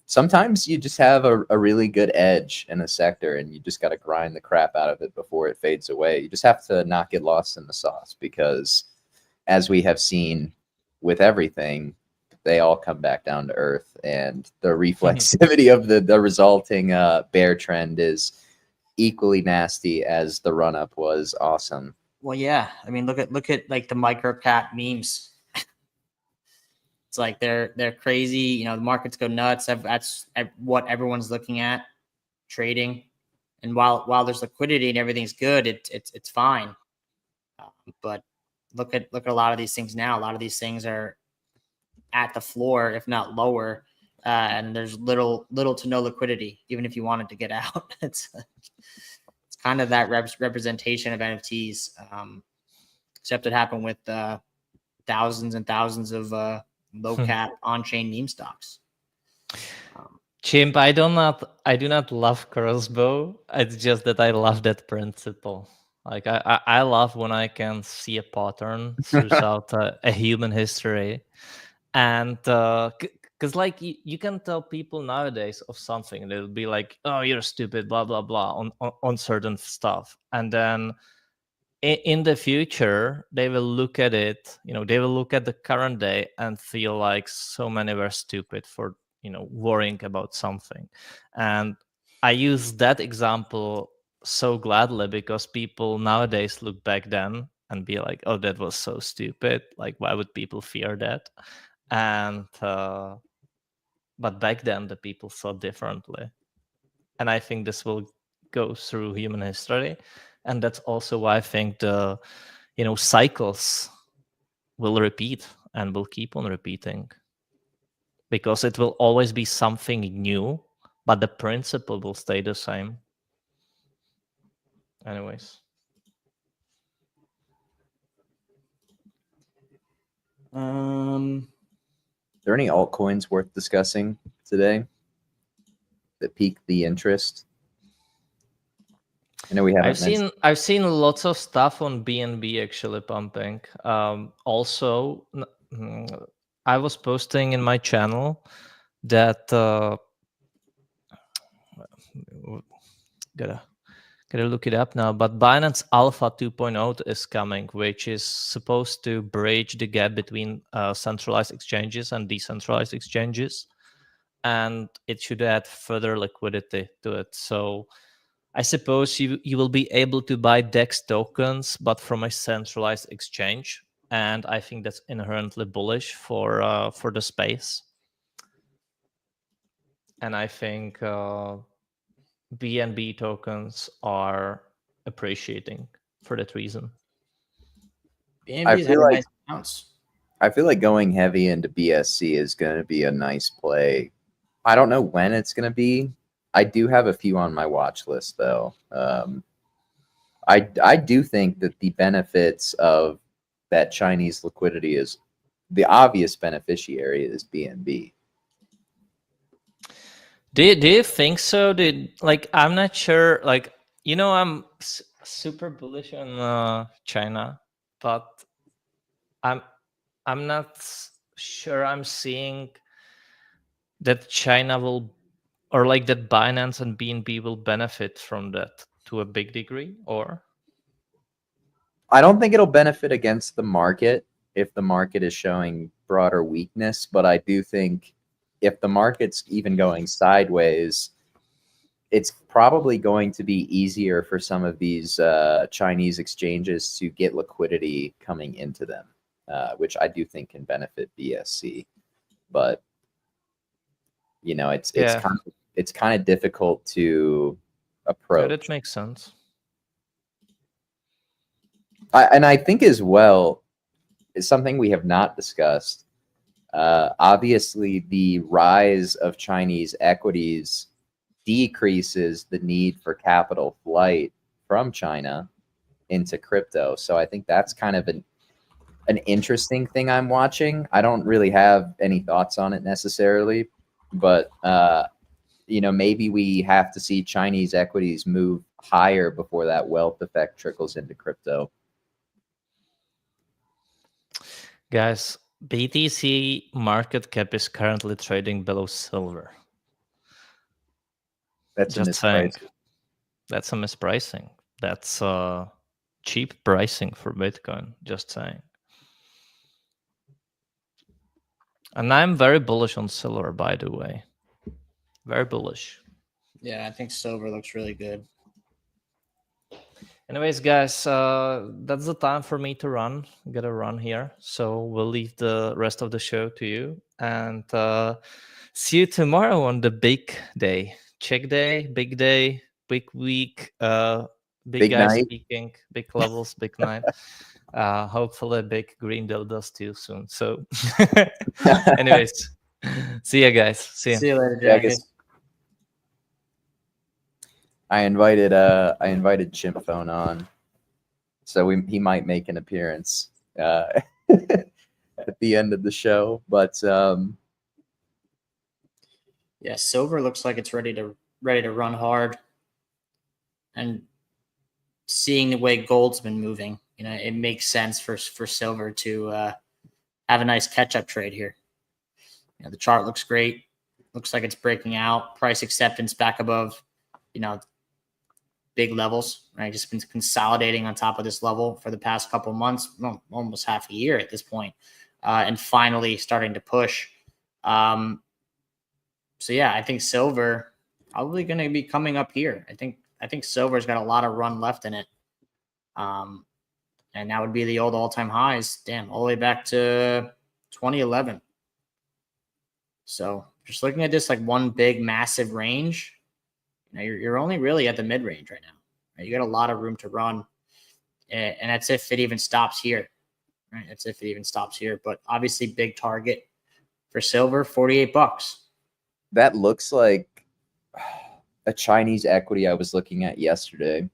A: sometimes you just have a really good edge in a sector, and you just got to grind the crap out of it before it fades away. You just have to not get lost in the sauce, because as we have seen with everything, they all come back down to earth, and the reflexivity of the resulting bear trend is equally nasty as the run up was awesome.
B: Well, yeah. I mean, look at like the micro cap memes. It's like they're crazy. The markets go nuts. That's what everyone's looking at, trading. And while there's liquidity and everything's good, it's fine. But look at a lot of these things now. A lot of these things are at the floor, if not lower, and there's little to no liquidity, even if you wanted to get out. It's kind of that representation of NFTs, except it happened with thousands and thousands of low cap on-chain meme stocks.
C: Chimp, I do not love crossbow. It's just that I love that principle. Like I love when I can see a pattern throughout a human history, and because like you can tell people nowadays of something, they'll be like, "Oh, you're stupid," blah blah blah on certain stuff, and then in the future they will look at it. They will look at the current day and feel like so many were stupid for worrying about something. And I use that example so gladly because people nowadays look back then and be like, oh, that was so stupid, like why would people fear that? And but back then the people thought differently, and I think this will go through human history. And that's also why I think the cycles will repeat and will keep on repeating, because it will always be something new, but the principle will stay the same. Anyways.
A: Are there any altcoins worth discussing today that piqued the interest? I know we haven't.
C: I've seen lots of stuff on BNB actually pumping. Also, I was posting in my channel that gotta look it up now, but Binance Alpha 2.0 is coming, which is supposed to bridge the gap between centralized exchanges and decentralized exchanges, and it should add further liquidity to it. So I suppose you will be able to buy DEX tokens, but from a centralized exchange, and I think that's inherently bullish for the space. And I think BNB tokens are appreciating for that reason.
B: BNB has a nice bounce.
A: I feel like going heavy into BSC is going to be a nice play. I don't know when it's going to be. I do have a few on my watch list, though. I do think that the benefits of that Chinese liquidity is the obvious beneficiary is BNB.
C: Do you think so? I'm not sure. I'm super bullish on China, but I'm not sure I'm seeing that China will, or like that Binance and BNB will benefit from that to a big degree, or?
A: I don't think it'll benefit against the market if the market is showing broader weakness, but I do think if the market's even going sideways, it's probably going to be easier for some of these Chinese exchanges to get liquidity coming into them, which I do think can benefit BSC. But you know, it's kind of difficult to approach.
C: That makes sense.
A: And I think as well is something we have not discussed. Obviously, the rise of Chinese equities decreases the need for capital flight from China into crypto. So I think that's kind of an interesting thing I'm watching. I don't really have any thoughts on it necessarily, but you know, maybe we have to see Chinese equities move higher before that wealth effect trickles into crypto.
C: Guys, BTC market cap is currently trading below silver.
A: That's
C: just
A: a
C: saying.
A: mispricing.
C: That's a mispricing. That's cheap pricing for Bitcoin. Just saying. And I'm very bullish on silver, by the way. Very bullish.
B: Yeah, I think silver looks really good.
C: Anyways, guys, that's the time for me to run. Gotta run here. So we'll leave the rest of the show to you. And see you tomorrow on the big day. Check day, big week, big guys
A: night.
C: speaking, big levels, big night. Hopefully big green dildos too soon. So anyways, see you guys. See ya.
B: See you later,
A: Yeah, I
B: Jackie.
A: guess I invited Chimp Phone on, so he might make an appearance at the end of the show. But
B: yeah, silver looks like it's ready to run hard. And seeing the way gold's been moving, you know, it makes sense for silver to have a nice catch-up trade here. You know, the chart looks great. Looks like it's breaking out. Price acceptance back above, you know, big levels, right? Just been consolidating on top of this level for the past couple months, well, almost half a year at this point, and finally starting to push. So yeah, I think silver probably going to be coming up here. I think silver's got a lot of run left in it. And that would be the old all-time highs, damn, all the way back to 2011. So just looking at this like one big massive range, you know, you're only really at the mid-range right now. Right? You got a lot of room to run, and that's if it even stops here. Right? That's if it even stops here. But obviously, big target for silver, $48.
A: that looks like a Chinese equity I was looking at yesterday,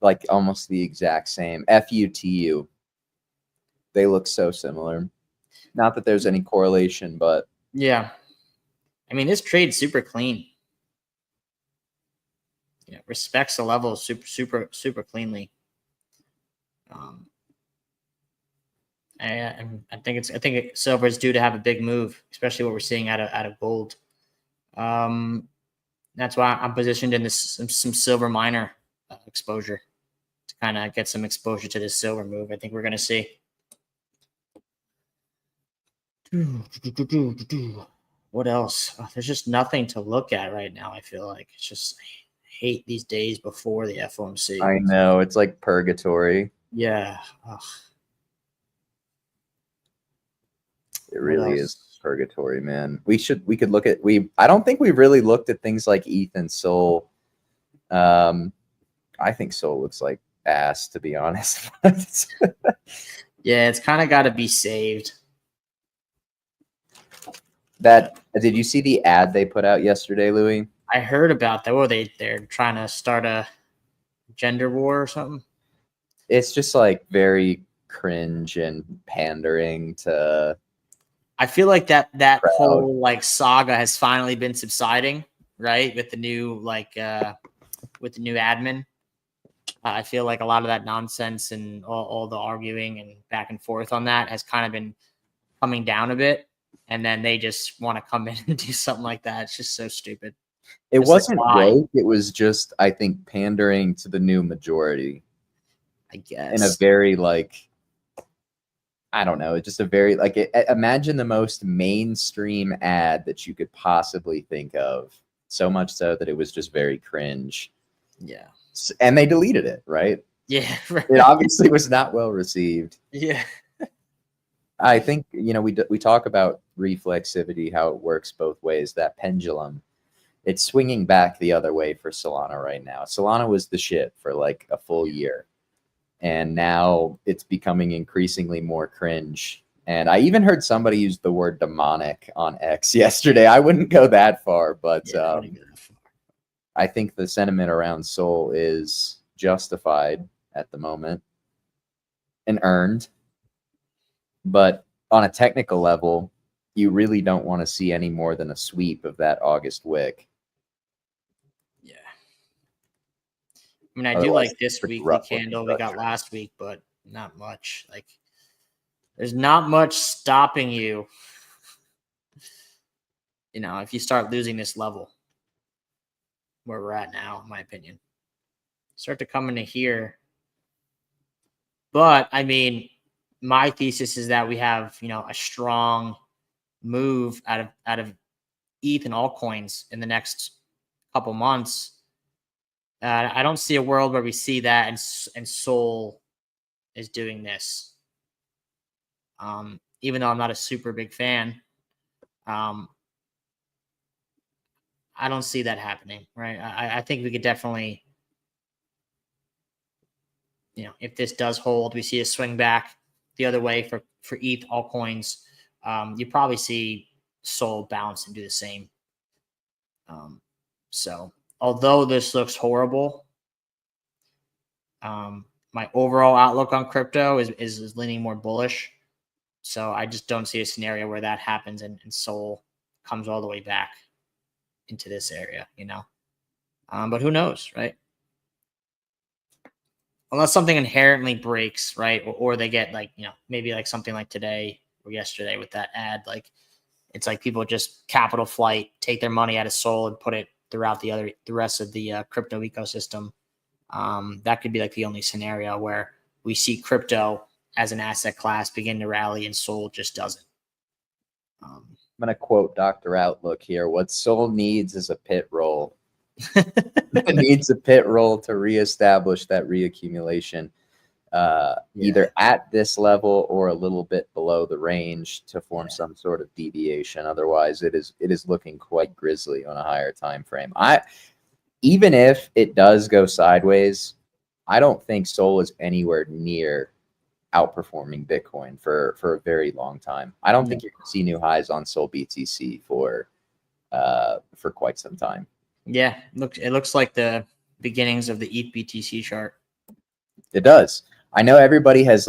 A: like almost the exact same. FUTU. They look so similar. Not that there's any correlation, but
B: yeah, I mean, this trade's super clean. Yeah, respects the level super cleanly. And I think silver is due to have a big move, especially what we're seeing out of gold. That's why I'm positioned in this some silver miner exposure to kind of get some exposure to this silver move. I think we're going to see. What else? Oh, there's just nothing to look at right now. I feel like it's just hate these days before the FOMC.
A: I know it's like purgatory.
B: Yeah. Ugh.
A: It really is purgatory, man. We could look at I don't think we've really looked at things like ETH and Sol. I think Sol looks like ass, to be honest.
B: Yeah, it's kind of got to be saved.
A: Did you see the ad they put out yesterday, Louis?
B: I heard about that. Well, they're trying to start a gender war or something.
A: It's just like very cringe and pandering to.
B: I feel like that whole like saga has finally been subsiding, right? With the new with the new admin. I feel like a lot of that nonsense and all the arguing and back and forth on that has kind of been coming down a bit. And then they just want to come in and do something like that. It's just so stupid.
A: It wasn't woke. It was just, I think, pandering to the new majority.
B: I guess.
A: In a very like, I don't know, just a very imagine the most mainstream ad that you could possibly think of so much so that it was just very cringe.
B: Yeah.
A: And they deleted it, right?
B: Yeah. Right.
A: It obviously was not well received.
B: Yeah.
A: I think, we talk about reflexivity, how it works both ways. That pendulum, it's swinging back the other way for Solana right now. Solana was the shit for like a full year, and now it's becoming increasingly more cringe. And I even heard somebody use the word demonic on X yesterday. I wouldn't go that far, but I think the sentiment around Sol is justified at the moment and earned. But on a technical level, you really don't want to see any more than a sweep of that August wick.
B: Yeah. I mean, I do
A: Otherwise,
B: like this
A: pretty
B: weekly
A: rough
B: candle
A: looking
B: we got
A: structure.
B: last week, but not much. Like, there's not much stopping you, if you start losing this level where we're at now, in my opinion. Start to come into here. But, I mean, my thesis is that we have, a strong move out of ETH and altcoins in the next couple months. I don't see a world where we see that and Sol is doing this. Even though I'm not a super big fan, I don't see that happening, right? I think we could definitely, if this does hold, we see a swing back the other way for ETH altcoins. You probably see Sol bounce and do the same. So although this looks horrible, my overall outlook on crypto is leaning more bullish. So I just don't see a scenario where that happens and Sol comes all the way back into this area, but who knows, right? Unless something inherently breaks, right? Or they get like, maybe like something like today or yesterday with that ad, like it's like people just capital flight, take their money out of Sol and put it throughout the rest of the crypto ecosystem. That could be like the only scenario where we see crypto as an asset class begin to rally and Sol just doesn't.
A: I'm going to quote Dr. Outlook here. What Sol needs is a pit roll. It needs a pit roll to reestablish that reaccumulation, either at this level or a little bit below the range to form some sort of deviation. Otherwise, it is looking quite grisly on a higher time frame. Even if it does go sideways, I don't think Sol is anywhere near outperforming Bitcoin for a very long time. I don't think you're going to see new highs on Sol BTC for quite some time.
B: Yeah, it looks like the beginnings of the ETH BTC chart.
A: It does. I know everybody has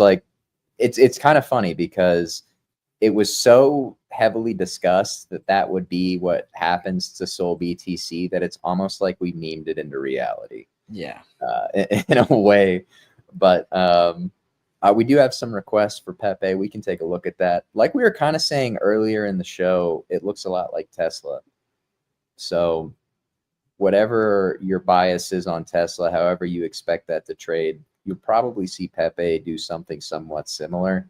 A: it's kind of funny because it was so heavily discussed that would be what happens to Sol BTC that it's almost like we memed it into reality.
B: Yeah.
A: In a way. But we do have some requests for Pepe. We can take a look at that. Like we were kind of saying earlier in the show, it looks a lot like Tesla. So whatever your bias is on Tesla, however you expect that to trade, you'll probably see Pepe do something somewhat similar.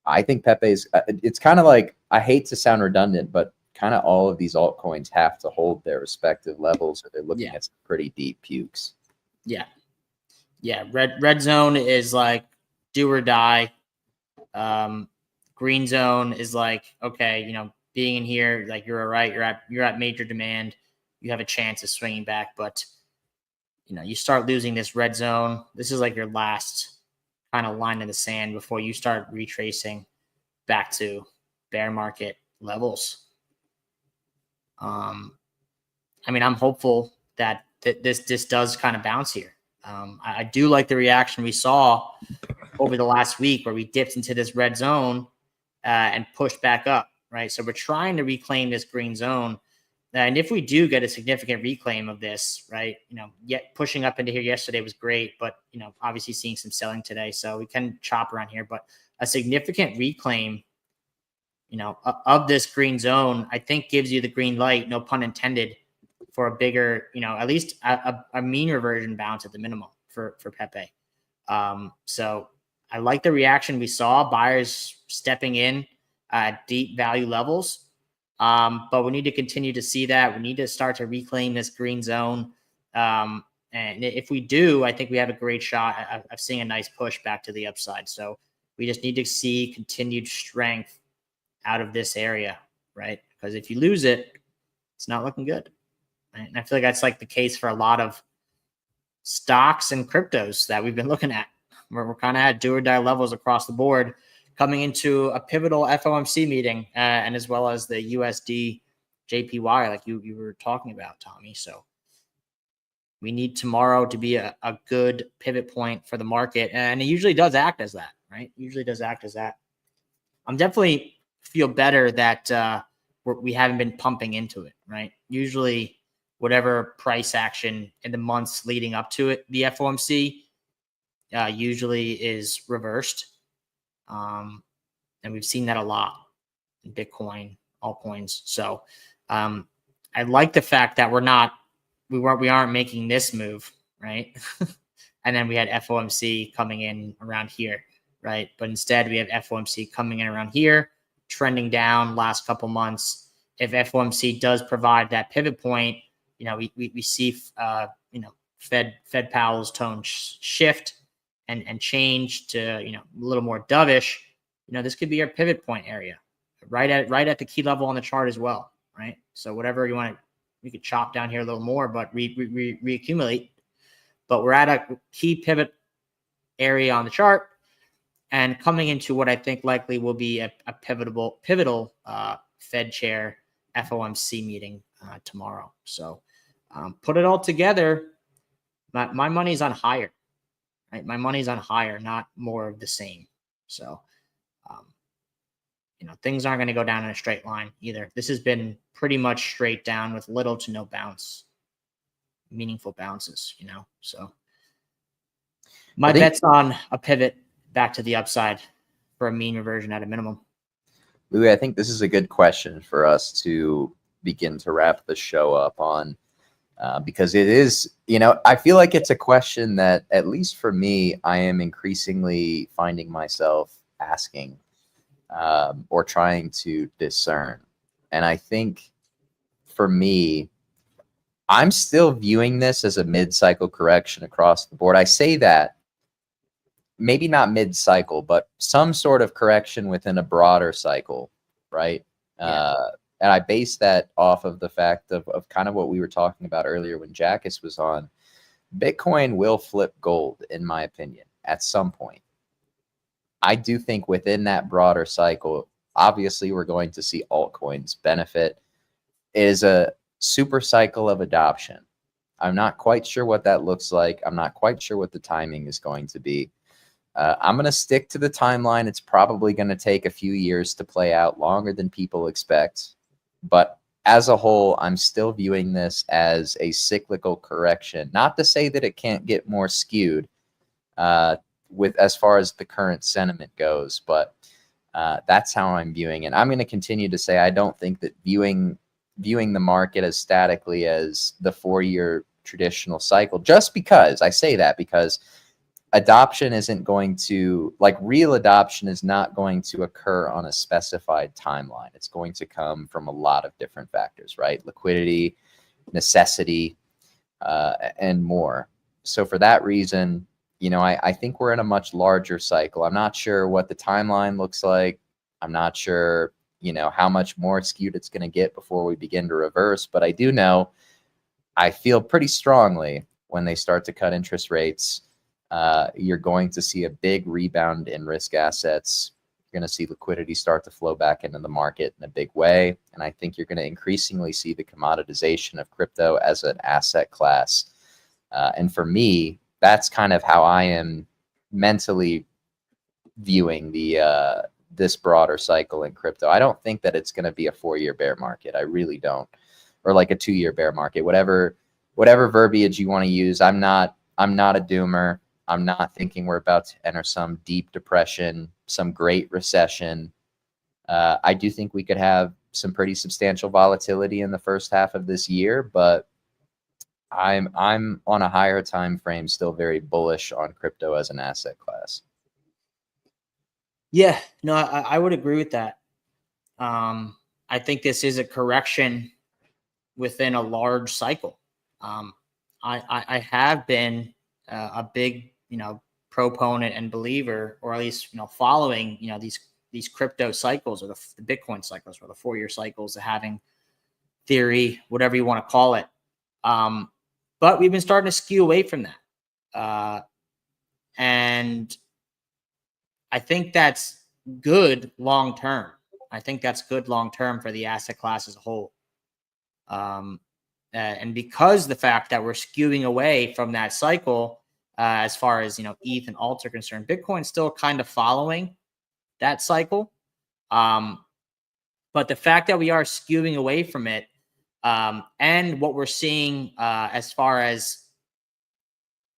A: I think Pepe's, it's kind of like, I hate to sound redundant, but kind of all of these altcoins have to hold their respective levels or they're looking at some pretty deep pukes.
B: Yeah. Yeah. Red zone is like do or die. Green zone is like, okay, being in here, like you're all right. You're at major demand. You have a chance of swinging back, but you start losing this red zone. This is like your last kind of line in the sand before you start retracing back to bear market levels. I mean, I'm hopeful that this does kind of bounce here. I do like the reaction we saw over the last week where we dipped into this red zone and pushed back up, right? So we're trying to reclaim this green zone. And if we do get a significant reclaim of this, right, yet pushing up into here yesterday was great, but, obviously seeing some selling today. So we can chop around here, but a significant reclaim, of this green zone, I think gives you the green light, no pun intended, for a bigger, at least a mean reversion bounce at the minimum for Pepe. So I like the reaction we saw, buyers stepping in at deep value levels. But we need to continue to see that. We need to start to reclaim this green zone. And if we do, I think we have a great shot of seeing a nice push back to the upside. So we just need to see continued strength out of this area, right? Because if you lose it, it's not looking good. Right? And I feel like that's like the case for a lot of stocks and cryptos that we've been looking at, where we're kind of at do or die levels across the board coming into a pivotal FOMC meeting, and as well as the USD JPY, like you were talking about, Tommy. So we need tomorrow to be a good pivot point for the market. And it usually does act as that, right? Usually does act as that. I'm definitely feel better that we haven't been pumping into it, right? Usually whatever price action in the months leading up to it, the FOMC usually is reversed. And we've seen that a lot in Bitcoin, altcoins. So I like the fact that we aren't making this move, right? And then we had FOMC coming in around here, right? But instead we have FOMC coming in around here, trending down last couple months. If FOMC does provide that pivot point, we see Fed Powell's tone shift and change to a little more dovish. This could be our pivot point area, right at the key level on the chart as well, right? So whatever you could chop down here a little more, but reaccumulate. But we're at a key pivot area on the chart, and coming into what I think likely will be a pivotal Fed chair FOMC meeting tomorrow. So put it all together, my money's on higher, right? My money's on higher, not more of the same. So things aren't going to go down in a straight line either. This has been pretty much straight down with little to no meaningful bounces, So my bet's on a pivot back to the upside for a mean reversion at a minimum.
A: Louis, I think this is a good question for us to begin to wrap the show up on, because it is, I feel like it's a question that, at least for me, I am increasingly finding myself asking or trying to discern. And I think for me, I'm still viewing this as a mid-cycle correction across the board. I say that maybe not mid-cycle, but some sort of correction within a broader cycle, right? Yeah. And I base that off of the fact of kind of what we were talking about earlier when Jackus was on. Bitcoin will flip gold, in my opinion, at some point. I do think within that broader cycle, obviously we're going to see altcoins benefit. It is a super cycle of adoption. I'm not quite sure what that looks like. I'm not quite sure what the timing is going to be. I'm going to stick to the timeline. It's probably going to take a few years to play out, longer than people expect. But as a whole, I'm still viewing this as a cyclical correction. Not to say that it can't get more skewed with as far as the current sentiment goes, but that's how I'm viewing it. I'm going to continue to say I don't think that viewing the market as statically as the 4-year traditional cycle, just because I say that because adoption isn't going to, like, real adoption is not going to occur on a specified timeline. It's going to come from a lot of different factors, right? Liquidity, necessity, and more. So for that reason, I think we're in a much larger cycle. I'm not sure what the timeline looks like. I'm not sure, how much more skewed it's going to get before we begin to reverse. But I do know, I feel pretty strongly when they start to cut interest rates, you're going to see a big rebound in risk assets. You're going to see liquidity start to flow back into the market in a big way. And I think you're going to increasingly see the commoditization of crypto as an asset class. And for me, that's kind of how I am mentally viewing this broader cycle in crypto. I don't think that it's going to be a 4-year bear market. I really don't. Or like a 2-year bear market, whatever verbiage you want to use. I'm not a doomer. I'm not thinking we're about to enter some deep depression, some great recession. I do think we could have some pretty substantial volatility in the first half of this year, but I'm on a higher time frame, still very bullish on crypto as an asset class.
B: Yeah, no, I would agree with that. I think this is a correction within a large cycle. I have been a big, proponent and believer, or at least, following, these crypto cycles, or the Bitcoin cycles, or the 4-year cycles, the halving theory, whatever you want to call it. But we've been starting to skew away from that. And I think that's good long term. I think that's good long term for the asset class as a whole. And because the fact that we're skewing away from that cycle, as far as ETH and alts are concerned, Bitcoin's still kind of following that cycle. But the fact that we are skewing away from it, and what we're seeing as far as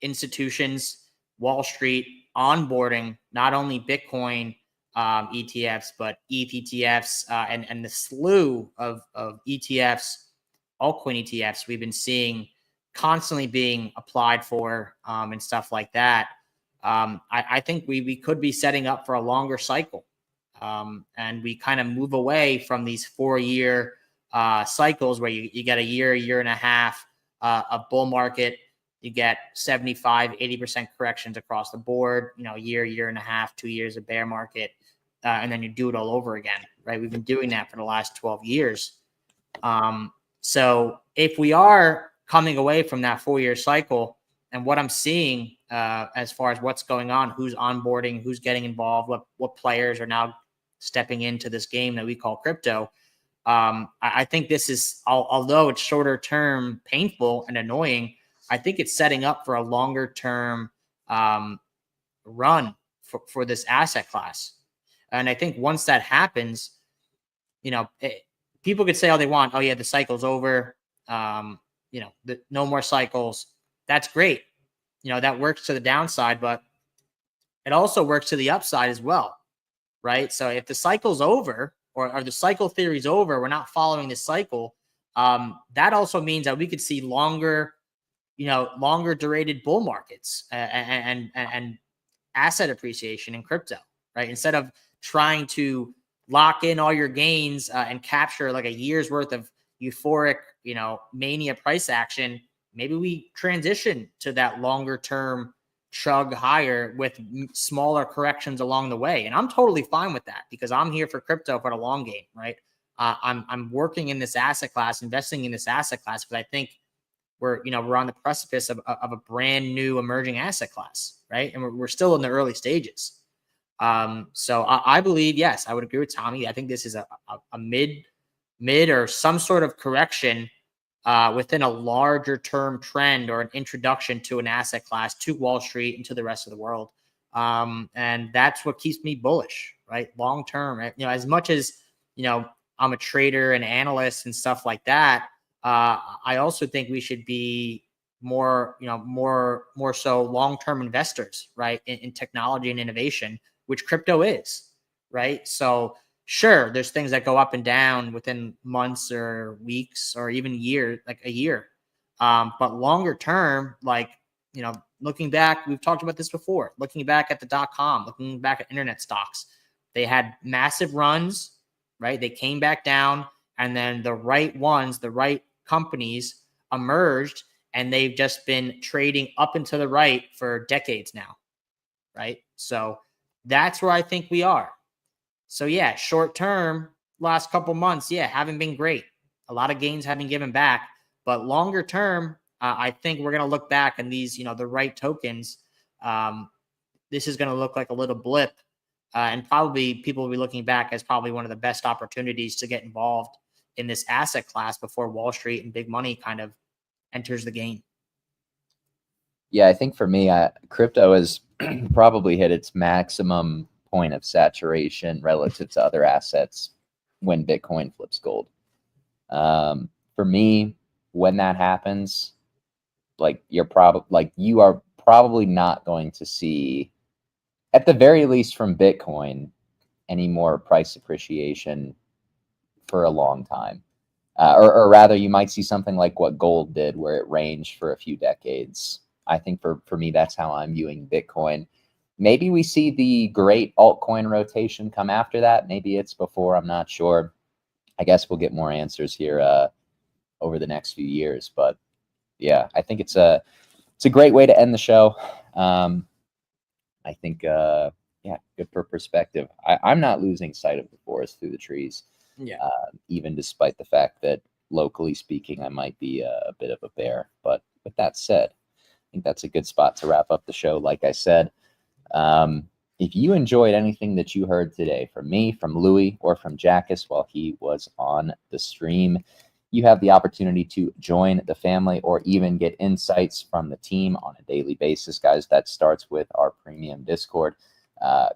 B: institutions, Wall Street onboarding not only Bitcoin ETFs, but ETH ETFs, and the slew of ETFs, altcoin ETFs we've been seeing constantly being applied for, and stuff like that. I think we could be setting up for a longer cycle, and we kind of move away from these 4-year cycles where you get a year and a half of bull market. You get 75, 80% corrections across the board, year and a half, 2 years of bear market, and then you do it all over again, right? We've been doing that for the last 12 years. So if we are coming away from that 4-year cycle, and what I'm seeing as far as what's going on, who's onboarding, who's getting involved, what players are now stepping into this game that we call crypto, I think this is, although it's shorter term painful and annoying, I think it's setting up for a longer term run for this asset class. And I think once that happens, people could say all they want. Oh yeah, the cycle's over. No more cycles. That's great. That works to the downside, but it also works to the upside as well, right? So if the cycle's over, or the cycle theory's over, we're not following this cycle. That also means that we could see longer durated bull markets and asset appreciation in crypto, right? Instead of trying to lock in all your gains and capture like a year's worth of euphoric, mania price action, maybe we transition to that longer term chug higher with smaller corrections along the way. And I'm totally fine with that, because I'm here for crypto for the long game, right? I'm working in this asset class, investing in this asset class, because I think we're on the precipice of a brand new emerging asset class, right? And we're still in the early stages. So I believe, yes, I would agree with Tommy. I think this is a mid or some sort of correction within a larger term trend, or an introduction to an asset class, to Wall Street and to the rest of the world. And that's what keeps me bullish, right? Long term, right? As much as, I'm a trader and analyst and stuff like that, I also think we should be more so long-term investors, right? In technology and innovation, which crypto is, right? So sure, there's things that go up and down within months or weeks or even like a year. But longer term, looking back, we've talked about this before, looking back at the .com, looking back at internet stocks, they had massive runs, right? They came back down, and then the right ones, the right companies emerged, and they've just been trading up and to the right for decades now, right? So that's where I think we are. So yeah, short term, last couple months, haven't been great. A lot of gains have been given back, but longer term, I think we're going to look back, and these, the right tokens, this is going to look like a little blip, and probably people will be looking back as probably one of the best opportunities to get involved in this asset class before Wall Street and big money kind of enters the game.
A: Yeah, I think for me, crypto has probably hit its maximum point of saturation relative to other assets when Bitcoin flips gold. For me, when that happens, you are probably not going to see, at the very least from Bitcoin, any more price appreciation for a long time. Or rather, you might see something like what gold did, where it ranged for a few decades. I think for me, that's how I'm viewing Bitcoin. Maybe we see the great altcoin rotation come after that. Maybe it's before, I'm not sure. I guess we'll get more answers here over the next few years. But yeah, I think it's a great way to end the show. I think yeah, good for perspective. I'm not losing sight of the forest through the trees.
B: Yeah.
A: Even despite the fact that locally speaking, I might be a bit of a bear. But with that said, I think that's a good spot to wrap up the show. Like I said, if you enjoyed anything that you heard today from me, from Louis, or from Jackus while he was on the stream, you have the opportunity to join the family or even get insights from the team on a daily basis, guys. That starts with our premium Discord.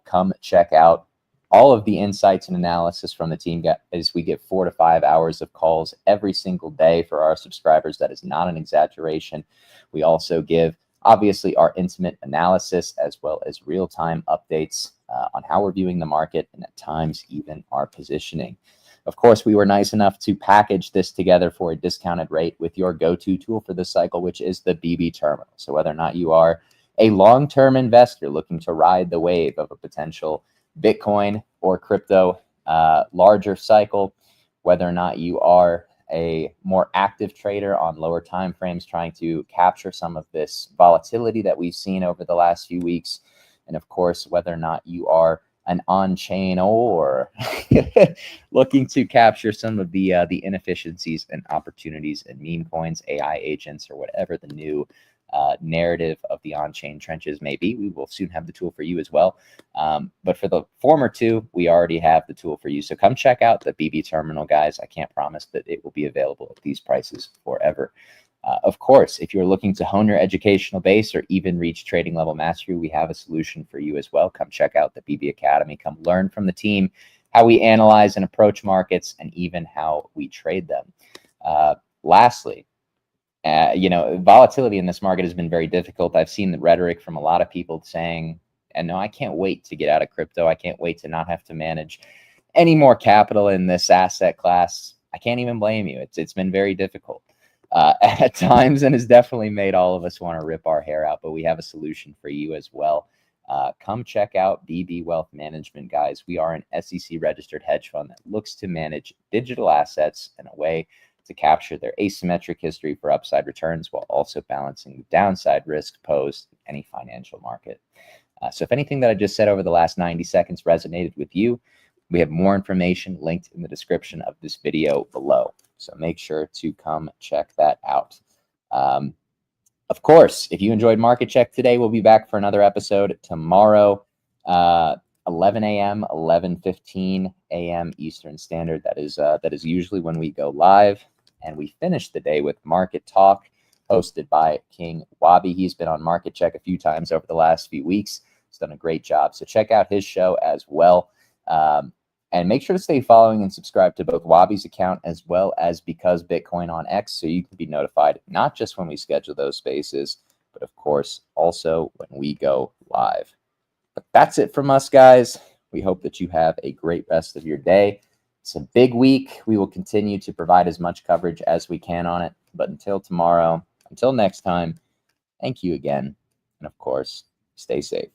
A: Come check out all of the insights and analysis from the team, as we get 4 to 5 hours of calls every single day for our subscribers. That is not an exaggeration. We also give, obviously, our intimate analysis as well as real-time updates on how we're viewing the market and at times even our positioning. Of course, we were nice enough to package this together for a discounted rate with your go-to tool for this cycle, which is the BB Terminal. So whether or not you are a long-term investor looking to ride the wave of a potential Bitcoin or crypto larger cycle, whether or not you are a more active trader on lower time frames trying to capture some of this volatility that we've seen over the last few weeks, and of course, whether or not you are an on-chain or looking to capture some of the inefficiencies and opportunities in meme coins, AI agents, or whatever the new narrative of the on-chain trenches may be. We will soon have the tool for you as well. But for the former two, we already have the tool for you. So come check out the BB Terminal, guys. I can't promise that it will be available at these prices forever. Of course, if you're looking to hone your educational base or even reach trading level mastery, we have a solution for you as well. Come check out the BB Academy. Come learn from the team how we analyze and approach markets and even how we trade them. Lastly, volatility in this market has been very difficult. I've seen the rhetoric from a lot of people saying, and no, I can't wait to get out of crypto. I can't wait to not have to manage any more capital in this asset class. I can't even blame you. It's been very difficult at times and has definitely made all of us want to rip our hair out, but we have a solution for you as well. Come check out BB Wealth Management, guys. We are an SEC registered hedge fund that looks to manage digital assets in a way to capture their asymmetric history for upside returns while also balancing the downside risk posed in any financial market. So if anything that I just said over the last 90 seconds resonated with you, we have more information linked in the description of this video below. So make sure to come check that out. Of course, if you enjoyed Market Check today, we'll be back for another episode tomorrow, 11 a.m., 11:15 a.m. Eastern Standard. That is usually when we go live. And we finish the day with Market Talk, hosted by King Wabi. He's been on Market Check a few times over the last few weeks. He's done a great job. So check out his show as well. And make sure to stay following and subscribe to both Wabi's account as well as Because Bitcoin on X, so you can be notified not just when we schedule those spaces, but of course also when we go live. But that's it from us, guys. We hope that you have a great rest of your day. It's a big week. We will continue to provide as much coverage as we can on it. But until tomorrow, until next time, thank you again. And of course, stay safe.